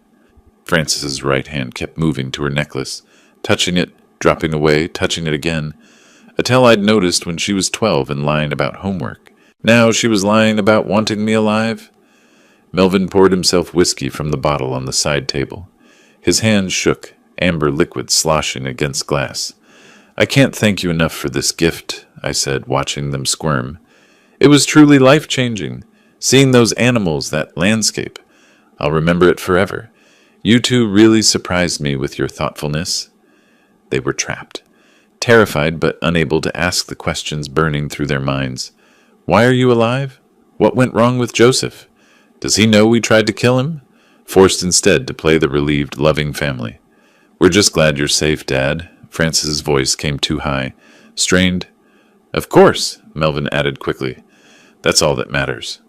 Frances's right hand kept moving to her necklace, touching it, dropping away, touching it again. A tale I'd noticed when she was 12 and lying about homework. Now she was lying about wanting me alive. Melvin poured himself whiskey from the bottle on the side table. His hands shook, amber liquid sloshing against glass. I can't thank you enough for this gift, I said, watching them squirm. It was truly life-changing, seeing those animals, that landscape. I'll remember it forever. You two really surprised me with your thoughtfulness. They were trapped, terrified but unable to ask the questions burning through their minds. Why are you alive? What went wrong with Joseph? Does he know we tried to kill him? Forced instead to play the relieved, loving family. We're just glad you're safe, Dad. Frances's voice came too high, strained. Of course, Melvin added quickly. That's all that matters.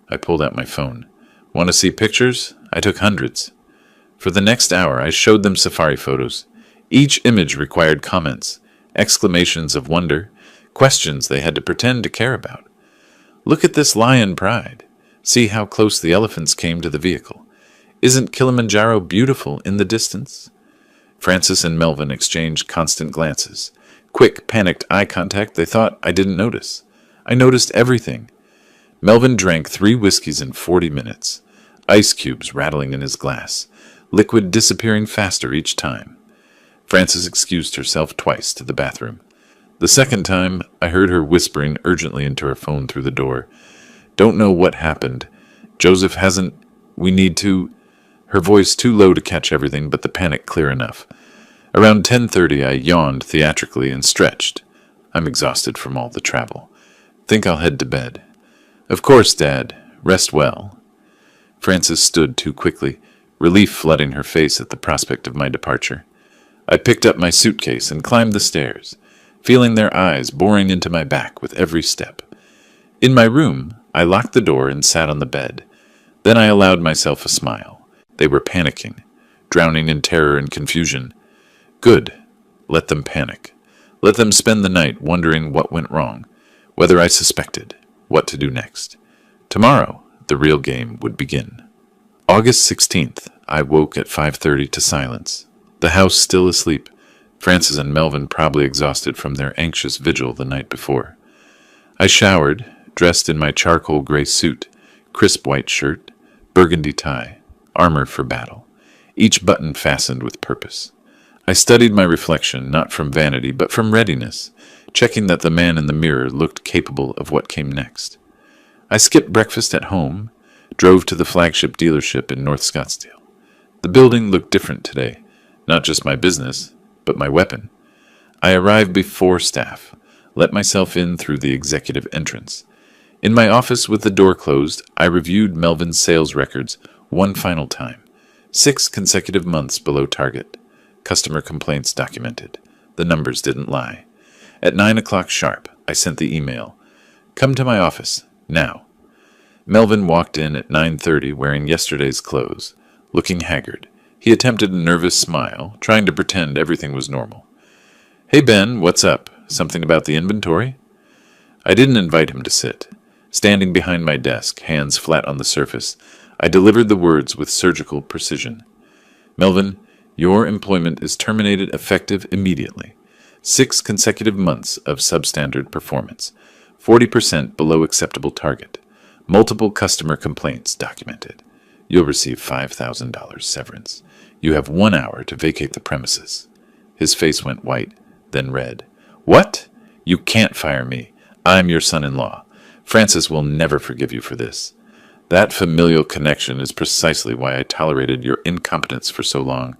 I pulled out my phone. Want to see pictures? I took hundreds. For the next hour, I showed them safari photos. Each image required comments, exclamations of wonder, questions they had to pretend to care about. Look at this lion pride. See how close the elephants came to the vehicle. Isn't Kilimanjaro beautiful in the distance? Frances and Melvin exchanged constant glances. Quick, panicked eye contact they thought I didn't notice. I noticed everything. Melvin drank 3 whiskeys in 40 minutes. Ice cubes rattling in his glass. Liquid disappearing faster each time. Frances excused herself twice to the bathroom. The second time, I heard her whispering urgently into her phone through the door. Don't know what happened. Joseph hasn't... We need to... Her voice too low to catch everything, but the panic clear enough. Around 10:30, I yawned theatrically and stretched. I'm exhausted from all the travel. Think I'll head to bed. Of course, Dad. Rest well. Frances stood too quickly, relief flooding her face at the prospect of my departure. I picked up my suitcase and climbed the stairs, feeling their eyes boring into my back with every step. In my room, I locked the door and sat on the bed. Then I allowed myself a smile. They were panicking, drowning in terror and confusion. Good. Let them panic. Let them spend the night wondering what went wrong, whether I suspected, what to do next. Tomorrow, the real game would begin. August 16th, I woke at 5:30 to silence. The house still asleep, Frances and Melvin probably exhausted from their anxious vigil the night before. I showered, dressed in my charcoal gray suit, crisp white shirt, burgundy tie, armor for battle, each button fastened with purpose. I studied my reflection not from vanity but from readiness, checking that the man in the mirror looked capable of what came next. I skipped breakfast at home, drove to the flagship dealership in North Scottsdale. The building looked different today, not just my business, but my weapon. I arrived before staff, let myself in through the executive entrance. In my office with the door closed, I reviewed Melvin's sales records one final time. 6 consecutive months below target. Customer complaints documented. The numbers didn't lie. At 9 o'clock sharp, I sent the email. Come to my office, now. Melvin walked in at 9:30 wearing yesterday's clothes, looking haggard. He attempted a nervous smile, trying to pretend everything was normal. Hey Ben, what's up? Something about the inventory? I didn't invite him to sit. Standing behind my desk, hands flat on the surface, I delivered the words with surgical precision. Melvin, your employment is terminated effective immediately. 6 consecutive months of substandard performance. 40% below acceptable target. Multiple customer complaints documented. You'll receive $5,000 severance. You have 1 hour to vacate the premises. His face went white, then red. What? You can't fire me. I'm your son-in-law. Frances will never forgive you for this. That familial connection is precisely why I tolerated your incompetence for so long.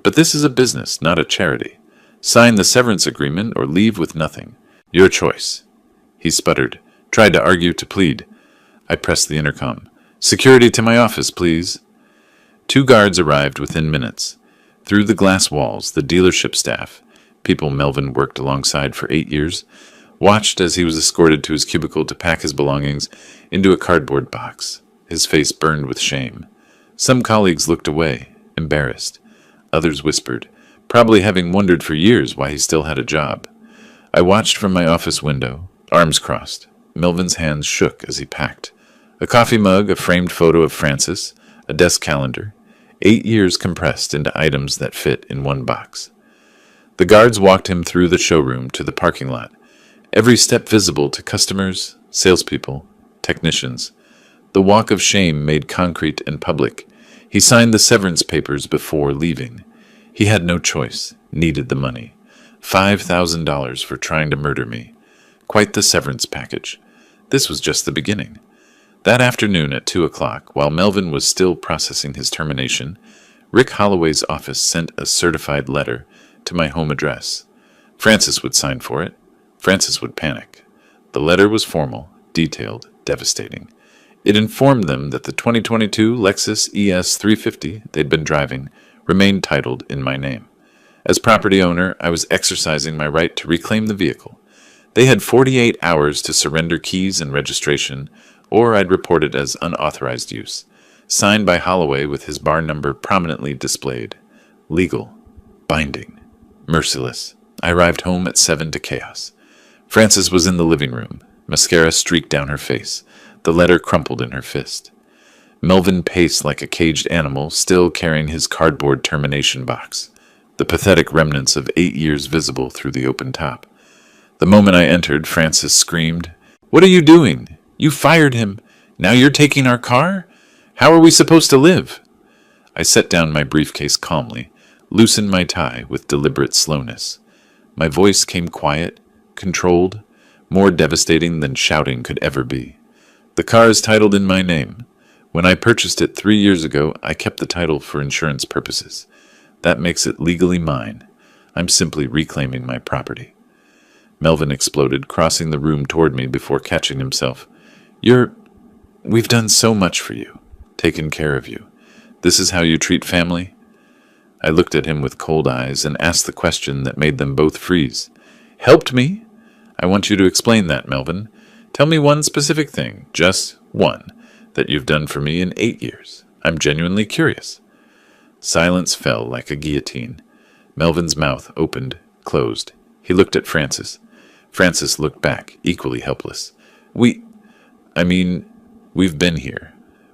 But this is a business, not a charity. Sign the severance agreement or leave with nothing. Your choice. He sputtered, tried to argue, to plead. I pressed the intercom. Security to my office, please. 2 guards arrived within minutes. Through the glass walls, the dealership staff, people Melvin worked alongside for 8 years, watched as he was escorted to his cubicle to pack his belongings into a cardboard box. His face burned with shame. Some colleagues looked away, embarrassed. Others whispered, probably having wondered for years why he still had a job. I watched from my office window, arms crossed. Melvin's hands shook as he packed. A coffee mug, a framed photo of Francis, a desk calendar. 8 years compressed into items that fit in one box. The guards walked him through the showroom to the parking lot, every step visible to customers, salespeople, technicians. The walk of shame made concrete and public. He signed the severance papers before leaving. He had no choice, needed the money. $5,000 for trying to murder me. Quite the severance package. This was just the beginning. That afternoon at 2 o'clock, while Melvin was still processing his termination, Rick Holloway's office sent a certified letter to my home address. Francis would sign for it. Francis would panic. The letter was formal, detailed, devastating. It informed them that the 2022 Lexus ES 350 they'd been driving remained titled in my name. As property owner, I was exercising my right to reclaim the vehicle. They had 48 hours to surrender keys and registration, or I'd report it as unauthorized use. Signed by Holloway with his bar number prominently displayed. Legal. Binding. Merciless. I arrived home at 7 to chaos. Frances was in the living room. Mascara streaked down her face. The letter crumpled in her fist. Melvin paced like a caged animal, still carrying his cardboard termination box, the pathetic remnants of 8 years visible through the open top. The moment I entered, Frances screamed, "What are you doing? You fired him. Now you're taking our car? How are we supposed to live?" I set down my briefcase calmly, loosened my tie with deliberate slowness. My voice came quiet, controlled, more devastating than shouting could ever be. The car is titled in my name. When I purchased it 3 years ago, I kept the title for insurance purposes. That makes it legally mine. I'm simply reclaiming my property. Melvin exploded, crossing the room toward me before catching himself. We've done so much for you, taken care of you. This is how you treat family?" I looked at him with cold eyes and asked the question that made them both freeze. "Helped me? I want you to explain that, Melvin. Tell me one specific thing, just one, that you've done for me in 8 years. I'm genuinely curious." Silence fell like a guillotine. Melvin's mouth opened, closed. He looked at Frances. Frances looked back, equally helpless. We've been here.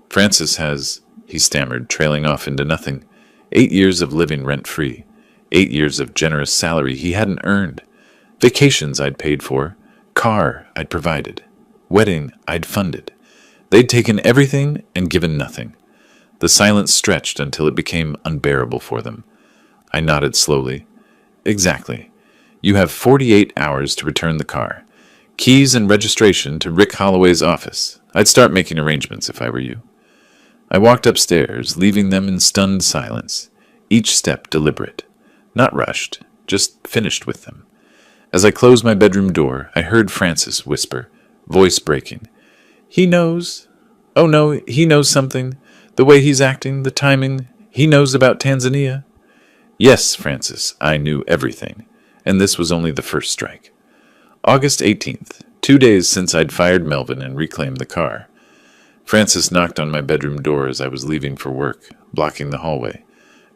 Francis has," he stammered, trailing off into nothing. 8 years of living rent-free. 8 years of generous salary he hadn't earned. Vacations I'd paid for. Car I'd provided. Wedding I'd funded. They'd taken everything and given nothing. The silence stretched until it became unbearable for them. I nodded slowly. "Exactly. You have 48 hours to return the car. Keys and registration to Rick Holloway's office. I'd start making arrangements if I were you." I walked upstairs, leaving them in stunned silence, each step deliberate. Not rushed, just finished with them. As I closed my bedroom door, I heard Frances whisper, voice breaking. "He knows. Oh no, he knows something. The way he's acting, the timing. He knows about Tanzania." Yes, Frances, I knew everything. And this was only the first strike. August 18th, 2 days since I'd fired Melvin and reclaimed the car. Frances knocked on my bedroom door as I was leaving for work, blocking the hallway.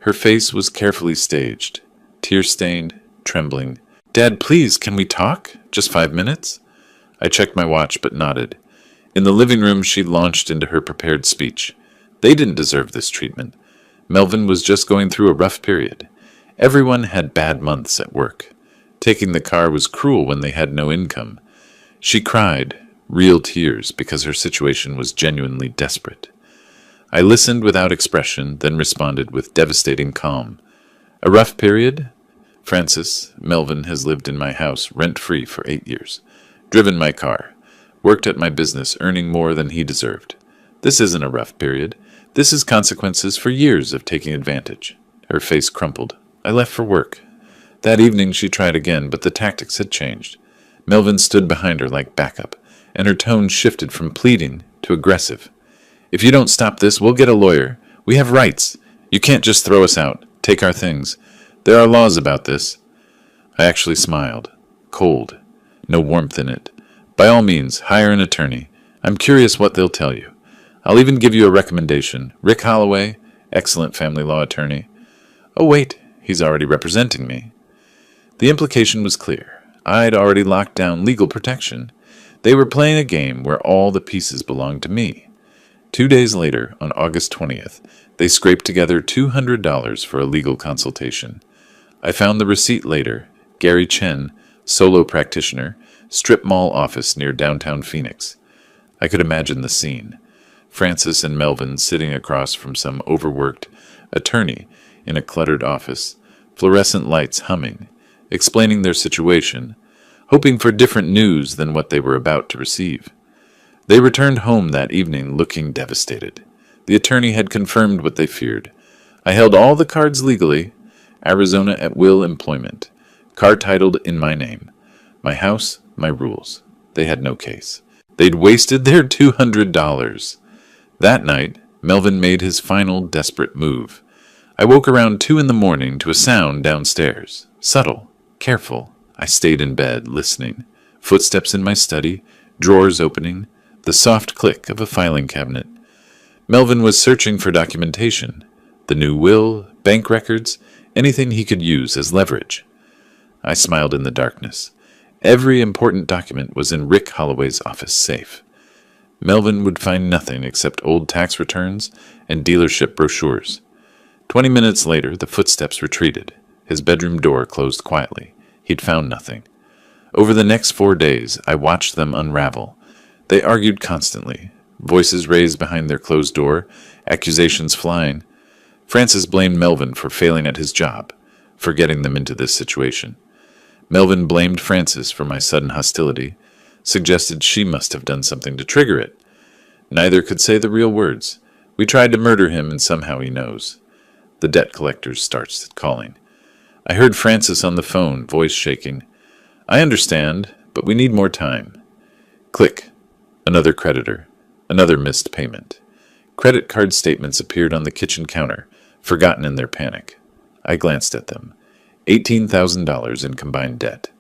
Her face was carefully staged, tear-stained, trembling. "Dad, please, can we talk? Just 5 minutes?" I checked my watch but nodded. In the living room, she launched into her prepared speech. They didn't deserve this treatment. Melvin was just going through a rough period. Everyone had bad months at work. Taking the car was cruel when they had no income. She cried, real tears, because her situation was genuinely desperate. I listened without expression, then responded with devastating calm. "A rough period? Francis, Melvin has lived in my house rent-free for 8 years, driven my car, worked at my business earning more than he deserved. This isn't a rough period. This is consequences for years of taking advantage." Her face crumpled. I left for work. That evening she tried again, but the tactics had changed. Melvin stood behind her like backup, and her tone shifted from pleading to aggressive. "If you don't stop this, we'll get a lawyer. We have rights. You can't just throw us out, take our things. There are laws about this." I actually smiled. Cold. No warmth in it. "By all means, hire an attorney. I'm curious what they'll tell you. I'll even give you a recommendation. Rick Holloway, excellent family law attorney. Oh, wait, he's already representing me. The implication was clear. I'd already locked down legal protection. They were playing a game where all the pieces belonged to me. 2 days later, on August 20th, they scraped together $200 for a legal consultation. I found the receipt later. Gary Chen, solo practitioner, strip mall office near downtown Phoenix. I could imagine the scene. Francis and Melvin sitting across from some overworked attorney in a cluttered office, fluorescent lights humming, explaining their situation, hoping for different news than what they were about to receive. They returned home that evening looking devastated. The attorney had confirmed what they feared. I held all the cards legally, Arizona at will employment, car titled in my name, my house, my rules. They had no case. They'd wasted their $200. That night, Melvin made his final desperate move. I woke around 2 a.m. to a sound downstairs. Subtle, careful. I stayed in bed, listening. Footsteps in my study, drawers opening, the soft click of a filing cabinet. Melvin was searching for documentation. The new will, bank records, anything he could use as leverage. I smiled in the darkness. Every important document was in Rick Holloway's office safe. Melvin would find nothing except old tax returns and dealership brochures. 20 minutes later, the footsteps retreated. His bedroom door closed quietly. He'd found nothing. Over the next 4 days, I watched them unravel. They argued constantly, voices raised behind their closed door, accusations flying. Francis blamed Melvin for failing at his job, for getting them into this situation. Melvin blamed Francis for my sudden hostility, suggested she must have done something to trigger it. Neither could say the real words. We tried to murder him, and somehow he knows. The debt collector starts calling. I heard Francis on the phone, voice shaking. I understand, but we need more time. Click. Another creditor. Another missed payment. Credit card statements appeared on the kitchen counter, forgotten in their panic. I glanced at them. $18,000 in combined debt.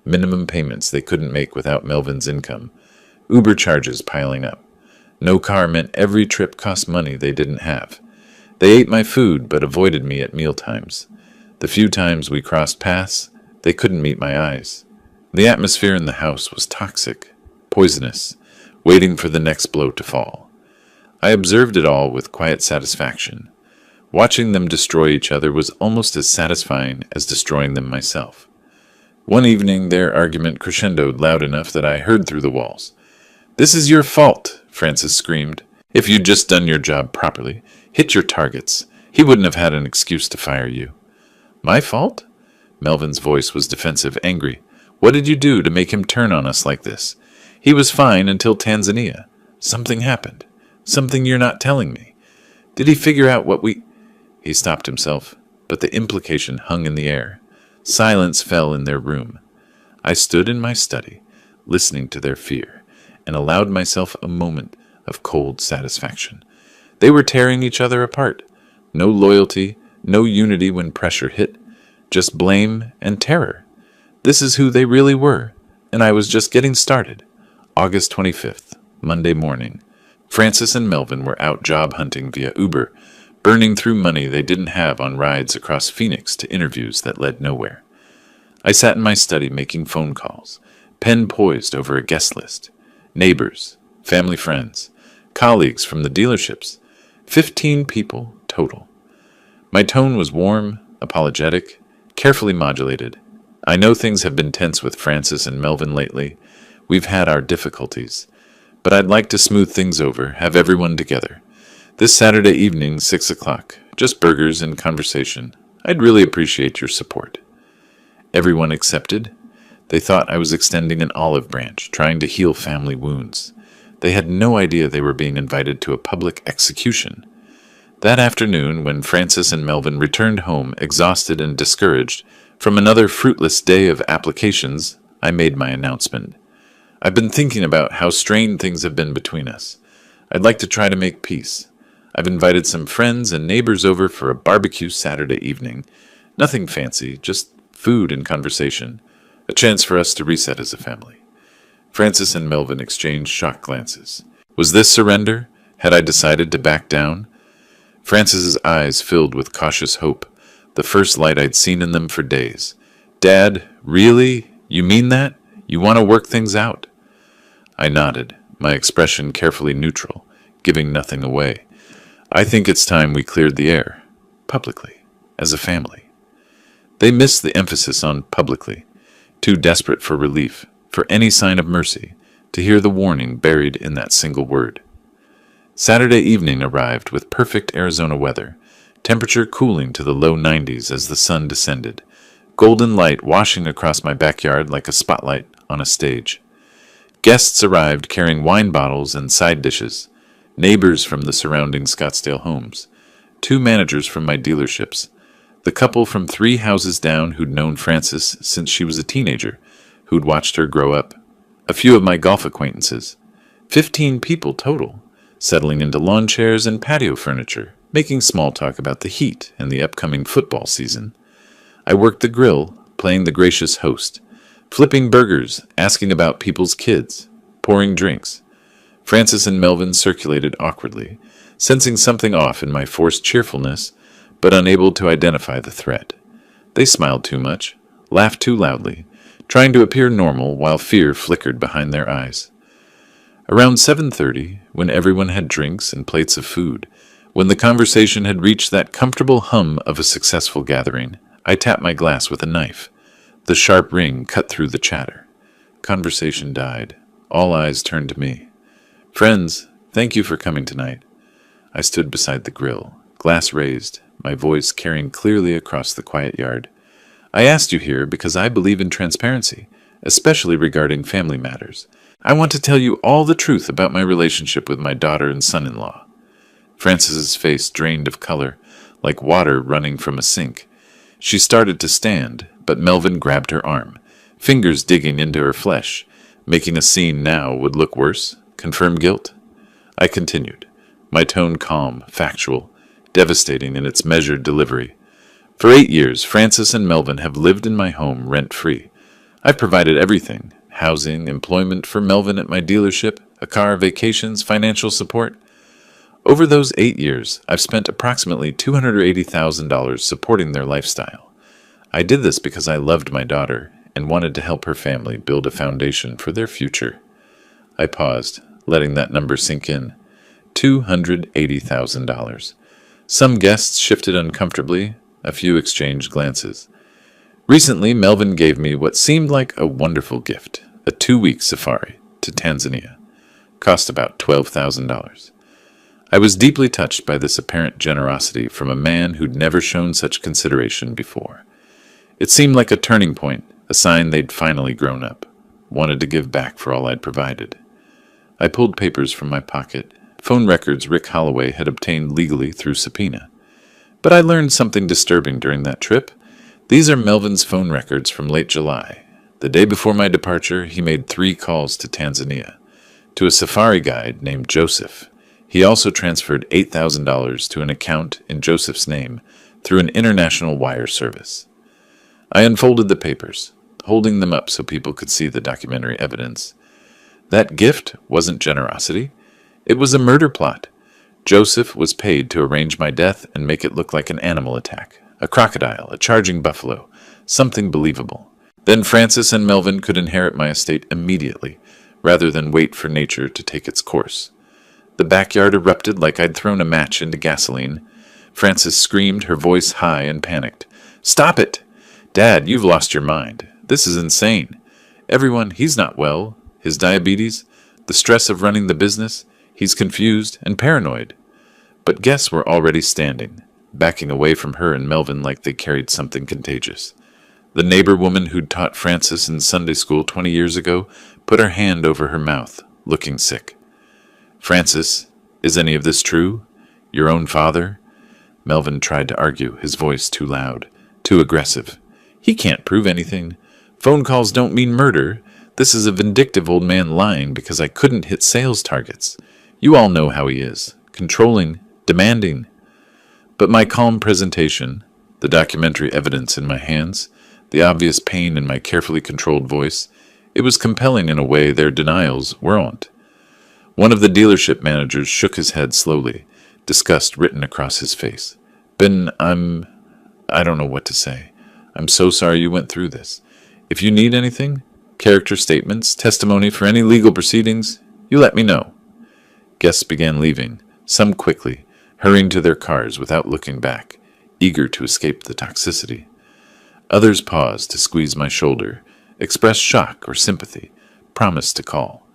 Minimum payments they couldn't make without Melvin's income. Uber charges piling up. No car meant every trip cost money they didn't have. They ate my food but avoided me at mealtimes. The few times we crossed paths, they couldn't meet my eyes. The atmosphere in the house was toxic, poisonous, waiting for the next blow to fall. I observed it all with quiet satisfaction. Watching them destroy each other was almost as satisfying as destroying them myself. One evening, their argument crescendoed loud enough that I heard through the walls. "This is your fault," Francis screamed. "If you'd just done your job properly, hit your targets, he wouldn't have had an excuse to fire you." "My fault?" Melvin's voice was defensive, angry. "What did you do to make him turn on us like this? He was fine until Tanzania. Something happened. Something you're not telling me. Did he figure out what we—" He stopped himself, but the implication hung in the air. Silence fell in their room. I stood in my study, listening to their fear, and allowed myself a moment of cold satisfaction. They were tearing each other apart. No loyalty, no unity when pressure hit, just blame and terror. This is who they really were, and I was just getting started. August 25th, Monday morning. Francis and Melvin were out job hunting via Uber, burning through money they didn't have on rides across Phoenix to interviews that led nowhere. I sat in my study making phone calls, pen poised over a guest list. Neighbors, family friends, colleagues from the dealerships. 15 people total. My tone was warm, apologetic, carefully modulated. I know things have been tense with Francis and Melvin lately. We've had our difficulties. But I'd like to smooth things over, have everyone together. This Saturday evening, 6 o'clock. Just burgers and conversation. I'd really appreciate your support. Everyone accepted. They thought I was extending an olive branch, trying to heal family wounds. They had no idea they were being invited to a public execution. That afternoon, when Francis and Melvin returned home, exhausted and discouraged, from another fruitless day of applications, I made my announcement. I've been thinking about how strained things have been between us. I'd like to try to make peace. I've invited some friends and neighbors over for a barbecue Saturday evening. Nothing fancy, just food and conversation. A chance for us to reset as a family. Francis and Melvin exchanged shocked glances. Was this surrender? Had I decided to back down? Francis's eyes filled with cautious hope, the first light I'd seen in them for days. Dad, really? You mean that? You want to work things out? I nodded, my expression carefully neutral, giving nothing away. I think it's time we cleared the air, publicly, as a family. They missed the emphasis on publicly, too desperate for relief, for any sign of mercy, to hear the warning buried in that single word. Saturday evening arrived with perfect Arizona weather, temperature cooling to the low 90s as the sun descended, golden light washing across my backyard like a spotlight on a stage. Guests arrived carrying wine bottles and side dishes, neighbors from the surrounding Scottsdale homes, 2 managers from my dealerships, the couple from 3 houses down who'd known Frances since she was a teenager, who'd watched her grow up, a few of my golf acquaintances, 15 people total, settling into lawn chairs and patio furniture, making small talk about the heat and the upcoming football season. I worked the grill, playing the gracious host, flipping burgers, asking about people's kids, pouring drinks. Frances and Melvin circulated awkwardly, sensing something off in my forced cheerfulness, but unable to identify the threat. They smiled too much, laughed too loudly, trying to appear normal while fear flickered behind their eyes. Around 7:30, when everyone had drinks and plates of food, when the conversation had reached that comfortable hum of a successful gathering, I tapped my glass with a knife. The sharp ring cut through the chatter. Conversation died. All eyes turned to me. Friends, thank you for coming tonight. I stood beside the grill, glass raised, my voice carrying clearly across the quiet yard. I asked you here because I believe in transparency, especially regarding family matters. I want to tell you all the truth about my relationship with my daughter and son-in-law. Frances's face drained of color, like water running from a sink. She started to stand, but Melvin grabbed her arm, fingers digging into her flesh, making a scene now would look worse, confirm guilt. I continued, my tone calm, factual, devastating in its measured delivery. For 8 years, Frances and Melvin have lived in my home rent-free. I've provided everything, housing, employment for Melvin at my dealership, a car, vacations, financial support. Over those 8 years, I've spent approximately $280,000 supporting their lifestyle. I did this because I loved my daughter and wanted to help her family build a foundation for their future. I paused, letting that number sink in. $280,000. Some guests shifted uncomfortably, a few exchanged glances. Recently, Melvin gave me what seemed like a wonderful gift, a 2-week safari to Tanzania. Cost about $12,000. I was deeply touched by this apparent generosity from a man who'd never shown such consideration before. It seemed like a turning point, a sign they'd finally grown up, wanted to give back for all I'd provided. I pulled papers from my pocket, phone records Rick Holloway had obtained legally through subpoena. But I learned something disturbing during that trip. These are Melvin's phone records from late July. The day before my departure, he made 3 calls to Tanzania, to a safari guide named Joseph. He also transferred $8,000 to an account in Joseph's name through an international wire service. I unfolded the papers, holding them up so people could see the documentary evidence. That gift wasn't generosity. It was a murder plot. Joseph was paid to arrange my death and make it look like an animal attack, a crocodile, a charging buffalo, something believable. Then Frances and Melvin could inherit my estate immediately, rather than wait for nature to take its course. The backyard erupted like I'd thrown a match into gasoline. Frances screamed, her voice high and panicked. "Stop it! Dad, you've lost your mind. This is insane. Everyone, he's not well. His diabetes, the stress of running the business, he's confused and paranoid." But guests were already standing, backing away from her and Melvin like they carried something contagious. The neighbor woman who'd taught Frances in Sunday school 20 years ago put her hand over her mouth, looking sick. "Frances, is any of this true? Your own father?" Melvin tried to argue, his voice too loud, too aggressive. "He can't prove anything. Phone calls don't mean murder. This is a vindictive old man lying because I couldn't hit sales targets. You all know how he is. Controlling, demanding." But my calm presentation, the documentary evidence in my hands, the obvious pain in my carefully controlled voice, it was compelling in a way their denials weren't. One of the dealership managers shook his head slowly, disgust written across his face. Ben, I don't know what to say. I'm so sorry you went through this. If you need anything, character statements, testimony for any legal proceedings, you let me know. Guests began leaving, some quickly, hurrying to their cars without looking back, eager to escape the toxicity. Others paused to squeeze my shoulder, express shock or sympathy, promised to call.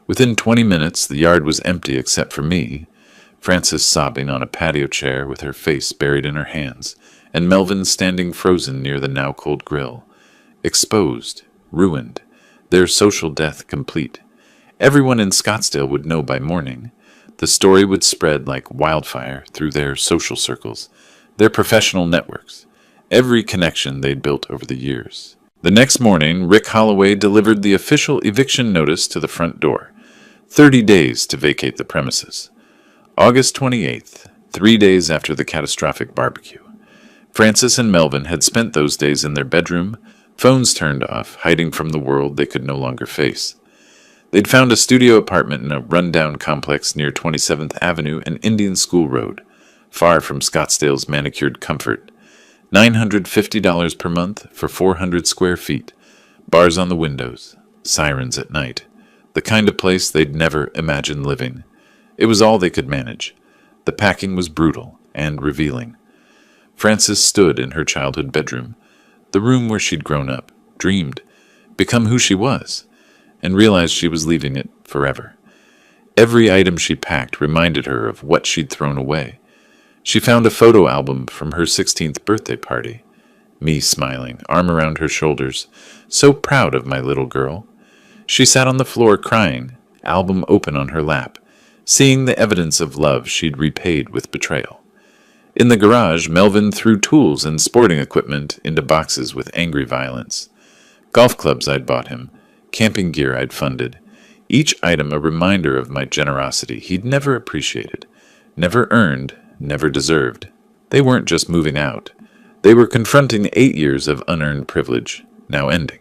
Within 20 minutes, the yard was empty except for me, Frances sobbing on a patio chair with her face buried in her hands, and Melvin standing frozen near the now-cold grill. Exposed, ruined, their social death complete. Everyone in Scottsdale would know by morning. The story would spread like wildfire through their social circles, their professional networks, every connection they'd built over the years. The next morning, Rick Holloway delivered the official eviction notice to the front door. 30 days to vacate the premises. August 28th, 3 days after the catastrophic barbecue. Frances and Melvin had spent those days in their bedroom, phones turned off, hiding from the world they could no longer face. They'd found a studio apartment in a rundown complex near 27th Avenue and Indian School Road, far from Scottsdale's manicured comfort. $950 per month for 400 square feet, bars on the windows, sirens at night. The kind of place they'd never imagined living. It was all they could manage. The packing was brutal and revealing. Frances stood in her childhood bedroom, the room where she'd grown up, dreamed, become who she was, and realized she was leaving it forever. Every item she packed reminded her of what she'd thrown away. She found a photo album from her 16th birthday party. Me smiling, arm around her shoulders, so proud of my little girl. She sat on the floor crying, album open on her lap, seeing the evidence of love she'd repaid with betrayal. In the garage, Melvin threw tools and sporting equipment into boxes with angry violence. Golf clubs I'd bought him, camping gear I'd funded, each item a reminder of my generosity he'd never appreciated, never earned, never deserved. They weren't just moving out. They were confronting 8 years of unearned privilege, now ending.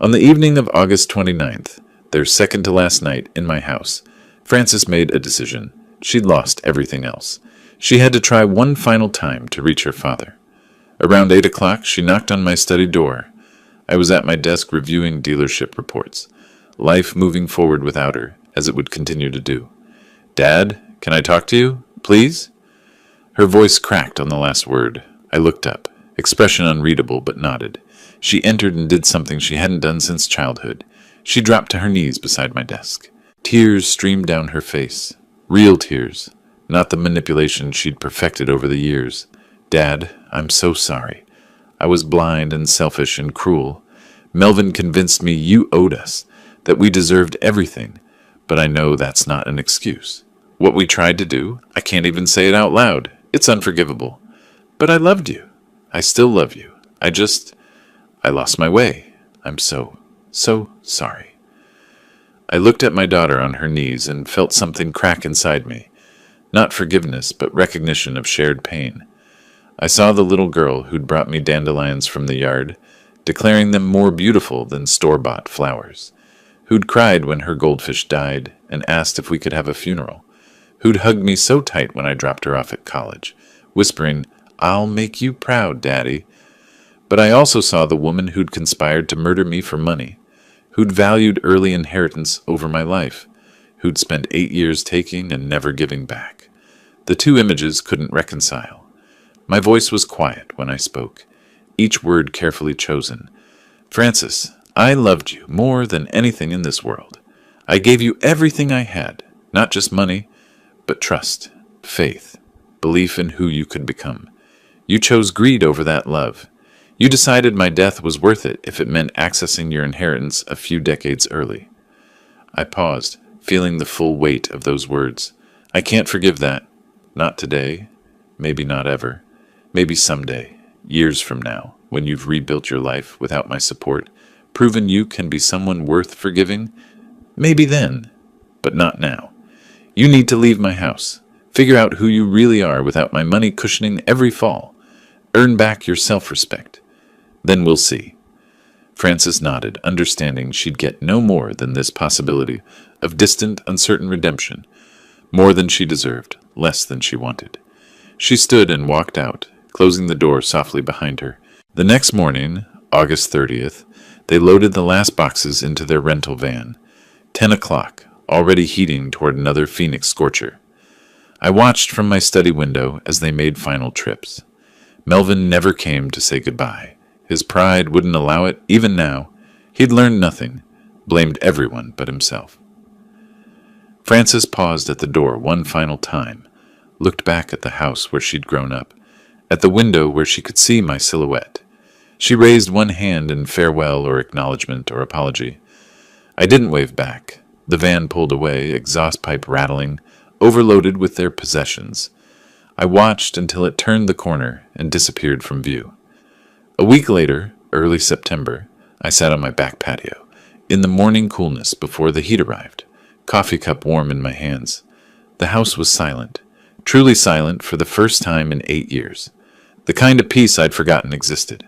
On the evening of August 29th, their second-to-last night in my house, Frances made a decision. She'd lost everything else. She had to try one final time to reach her father. Around 8 o'clock, she knocked on my study door. I was at my desk reviewing dealership reports, life moving forward without her, as it would continue to do. "Dad, can I talk to you, please?" Her voice cracked on the last word. I looked up, expression unreadable, but nodded. She entered and did something she hadn't done since childhood. She dropped to her knees beside my desk. Tears streamed down her face. Real tears, not the manipulation she'd perfected over the years. "Dad, I'm so sorry. I was blind and selfish and cruel. Melvin convinced me you owed us, that we deserved everything, but I know that's not an excuse. What we tried to do, I can't even say it out loud. It's unforgivable. But I loved you. I still love you. I lost my way. I'm so sorry." I looked at my daughter on her knees and felt something crack inside me. Not forgiveness, but recognition of shared pain. I saw the little girl who'd brought me dandelions from the yard, declaring them more beautiful than store-bought flowers, who'd cried when her goldfish died and asked if we could have a funeral, who'd hugged me so tight when I dropped her off at college, whispering, "I'll make you proud, Daddy." But I also saw the woman who'd conspired to murder me for money, who'd valued early inheritance over my life, who'd spent 8 years taking and never giving back. The two images couldn't reconcile. My voice was quiet when I spoke, each word carefully chosen. "Frances, I loved you more than anything in this world. I gave you everything I had, not just money, but trust, faith, belief in who you could become. You chose greed over that love. You decided my death was worth it if it meant accessing your inheritance a few decades early." I paused, feeling the full weight of those words. I can't forgive that. Not today. Maybe not ever. Maybe someday, years from now, when you've rebuilt your life without my support, proven you can be someone worth forgiving. Maybe then, but not now. You need to leave my house. Figure out who you really are without my money cushioning every fall. Earn back your self-respect. Then we'll see. Frances nodded, understanding she'd get no more than this possibility of distant, uncertain redemption, more than she deserved, less than she wanted. She stood and walked out, closing the door softly behind her. The next morning, August 30th, they loaded the last boxes into their rental van. 10 o'clock, already heating toward another Phoenix scorcher. I watched from my study window as they made final trips. Melvin never came to say goodbye. His pride wouldn't allow it, even now. He'd learned nothing, blamed everyone but himself. Frances paused at the door one final time, looked back at the house where she'd grown up, at the window where she could see my silhouette. She raised one hand in farewell or acknowledgement or apology. I didn't wave back. The van pulled away, exhaust pipe rattling, overloaded with their possessions. I watched until it turned the corner and disappeared from view. A week later, early September, I sat on my back patio, in the morning coolness before the heat arrived, coffee cup warm in my hands. The house was silent, truly silent for the first time in 8 years. The kind of peace I'd forgotten existed.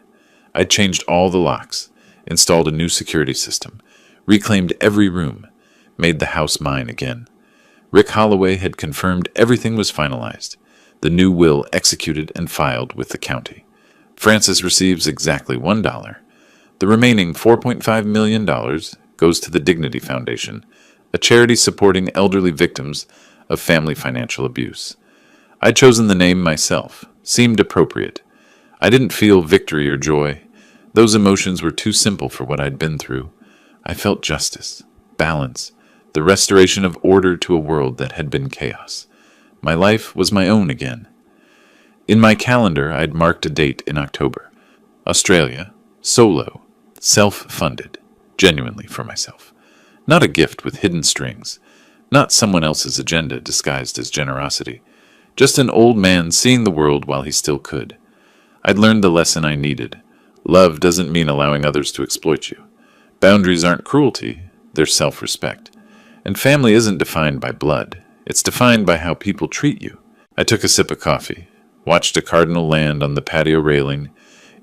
I'd changed all the locks, installed a new security system, reclaimed every room, made the house mine again. Rick Holloway had confirmed everything was finalized, the new will executed and filed with the county. Frances receives exactly $1. The remaining $4.5 million goes to the Dignity Foundation, a charity supporting elderly victims of family financial abuse. I'd chosen the name myself, seemed appropriate. I didn't feel victory or joy. Those emotions were too simple for what I'd been through. I felt justice, balance, the restoration of order to a world that had been chaos. My life was my own again. In my calendar, I'd marked a date in October. Australia, solo, self-funded, genuinely for myself. Not a gift with hidden strings, not someone else's agenda disguised as generosity. Just an old man seeing the world while he still could. I'd learned the lesson I needed. Love doesn't mean allowing others to exploit you. Boundaries aren't cruelty, they're self-respect. And family isn't defined by blood. It's defined by how people treat you. I took a sip of coffee, watched a cardinal land on the patio railing,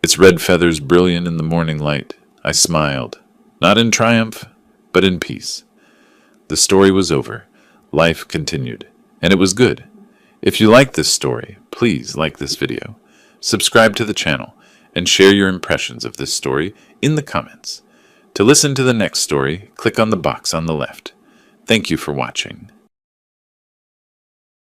its red feathers brilliant in the morning light. I smiled, not in triumph, but in peace. The story was over. Life continued. And it was good. If you like this story, please like this video, subscribe to the channel, and share your impressions of this story in the comments. To listen to the next story, click on the box on the left. Thank you for watching.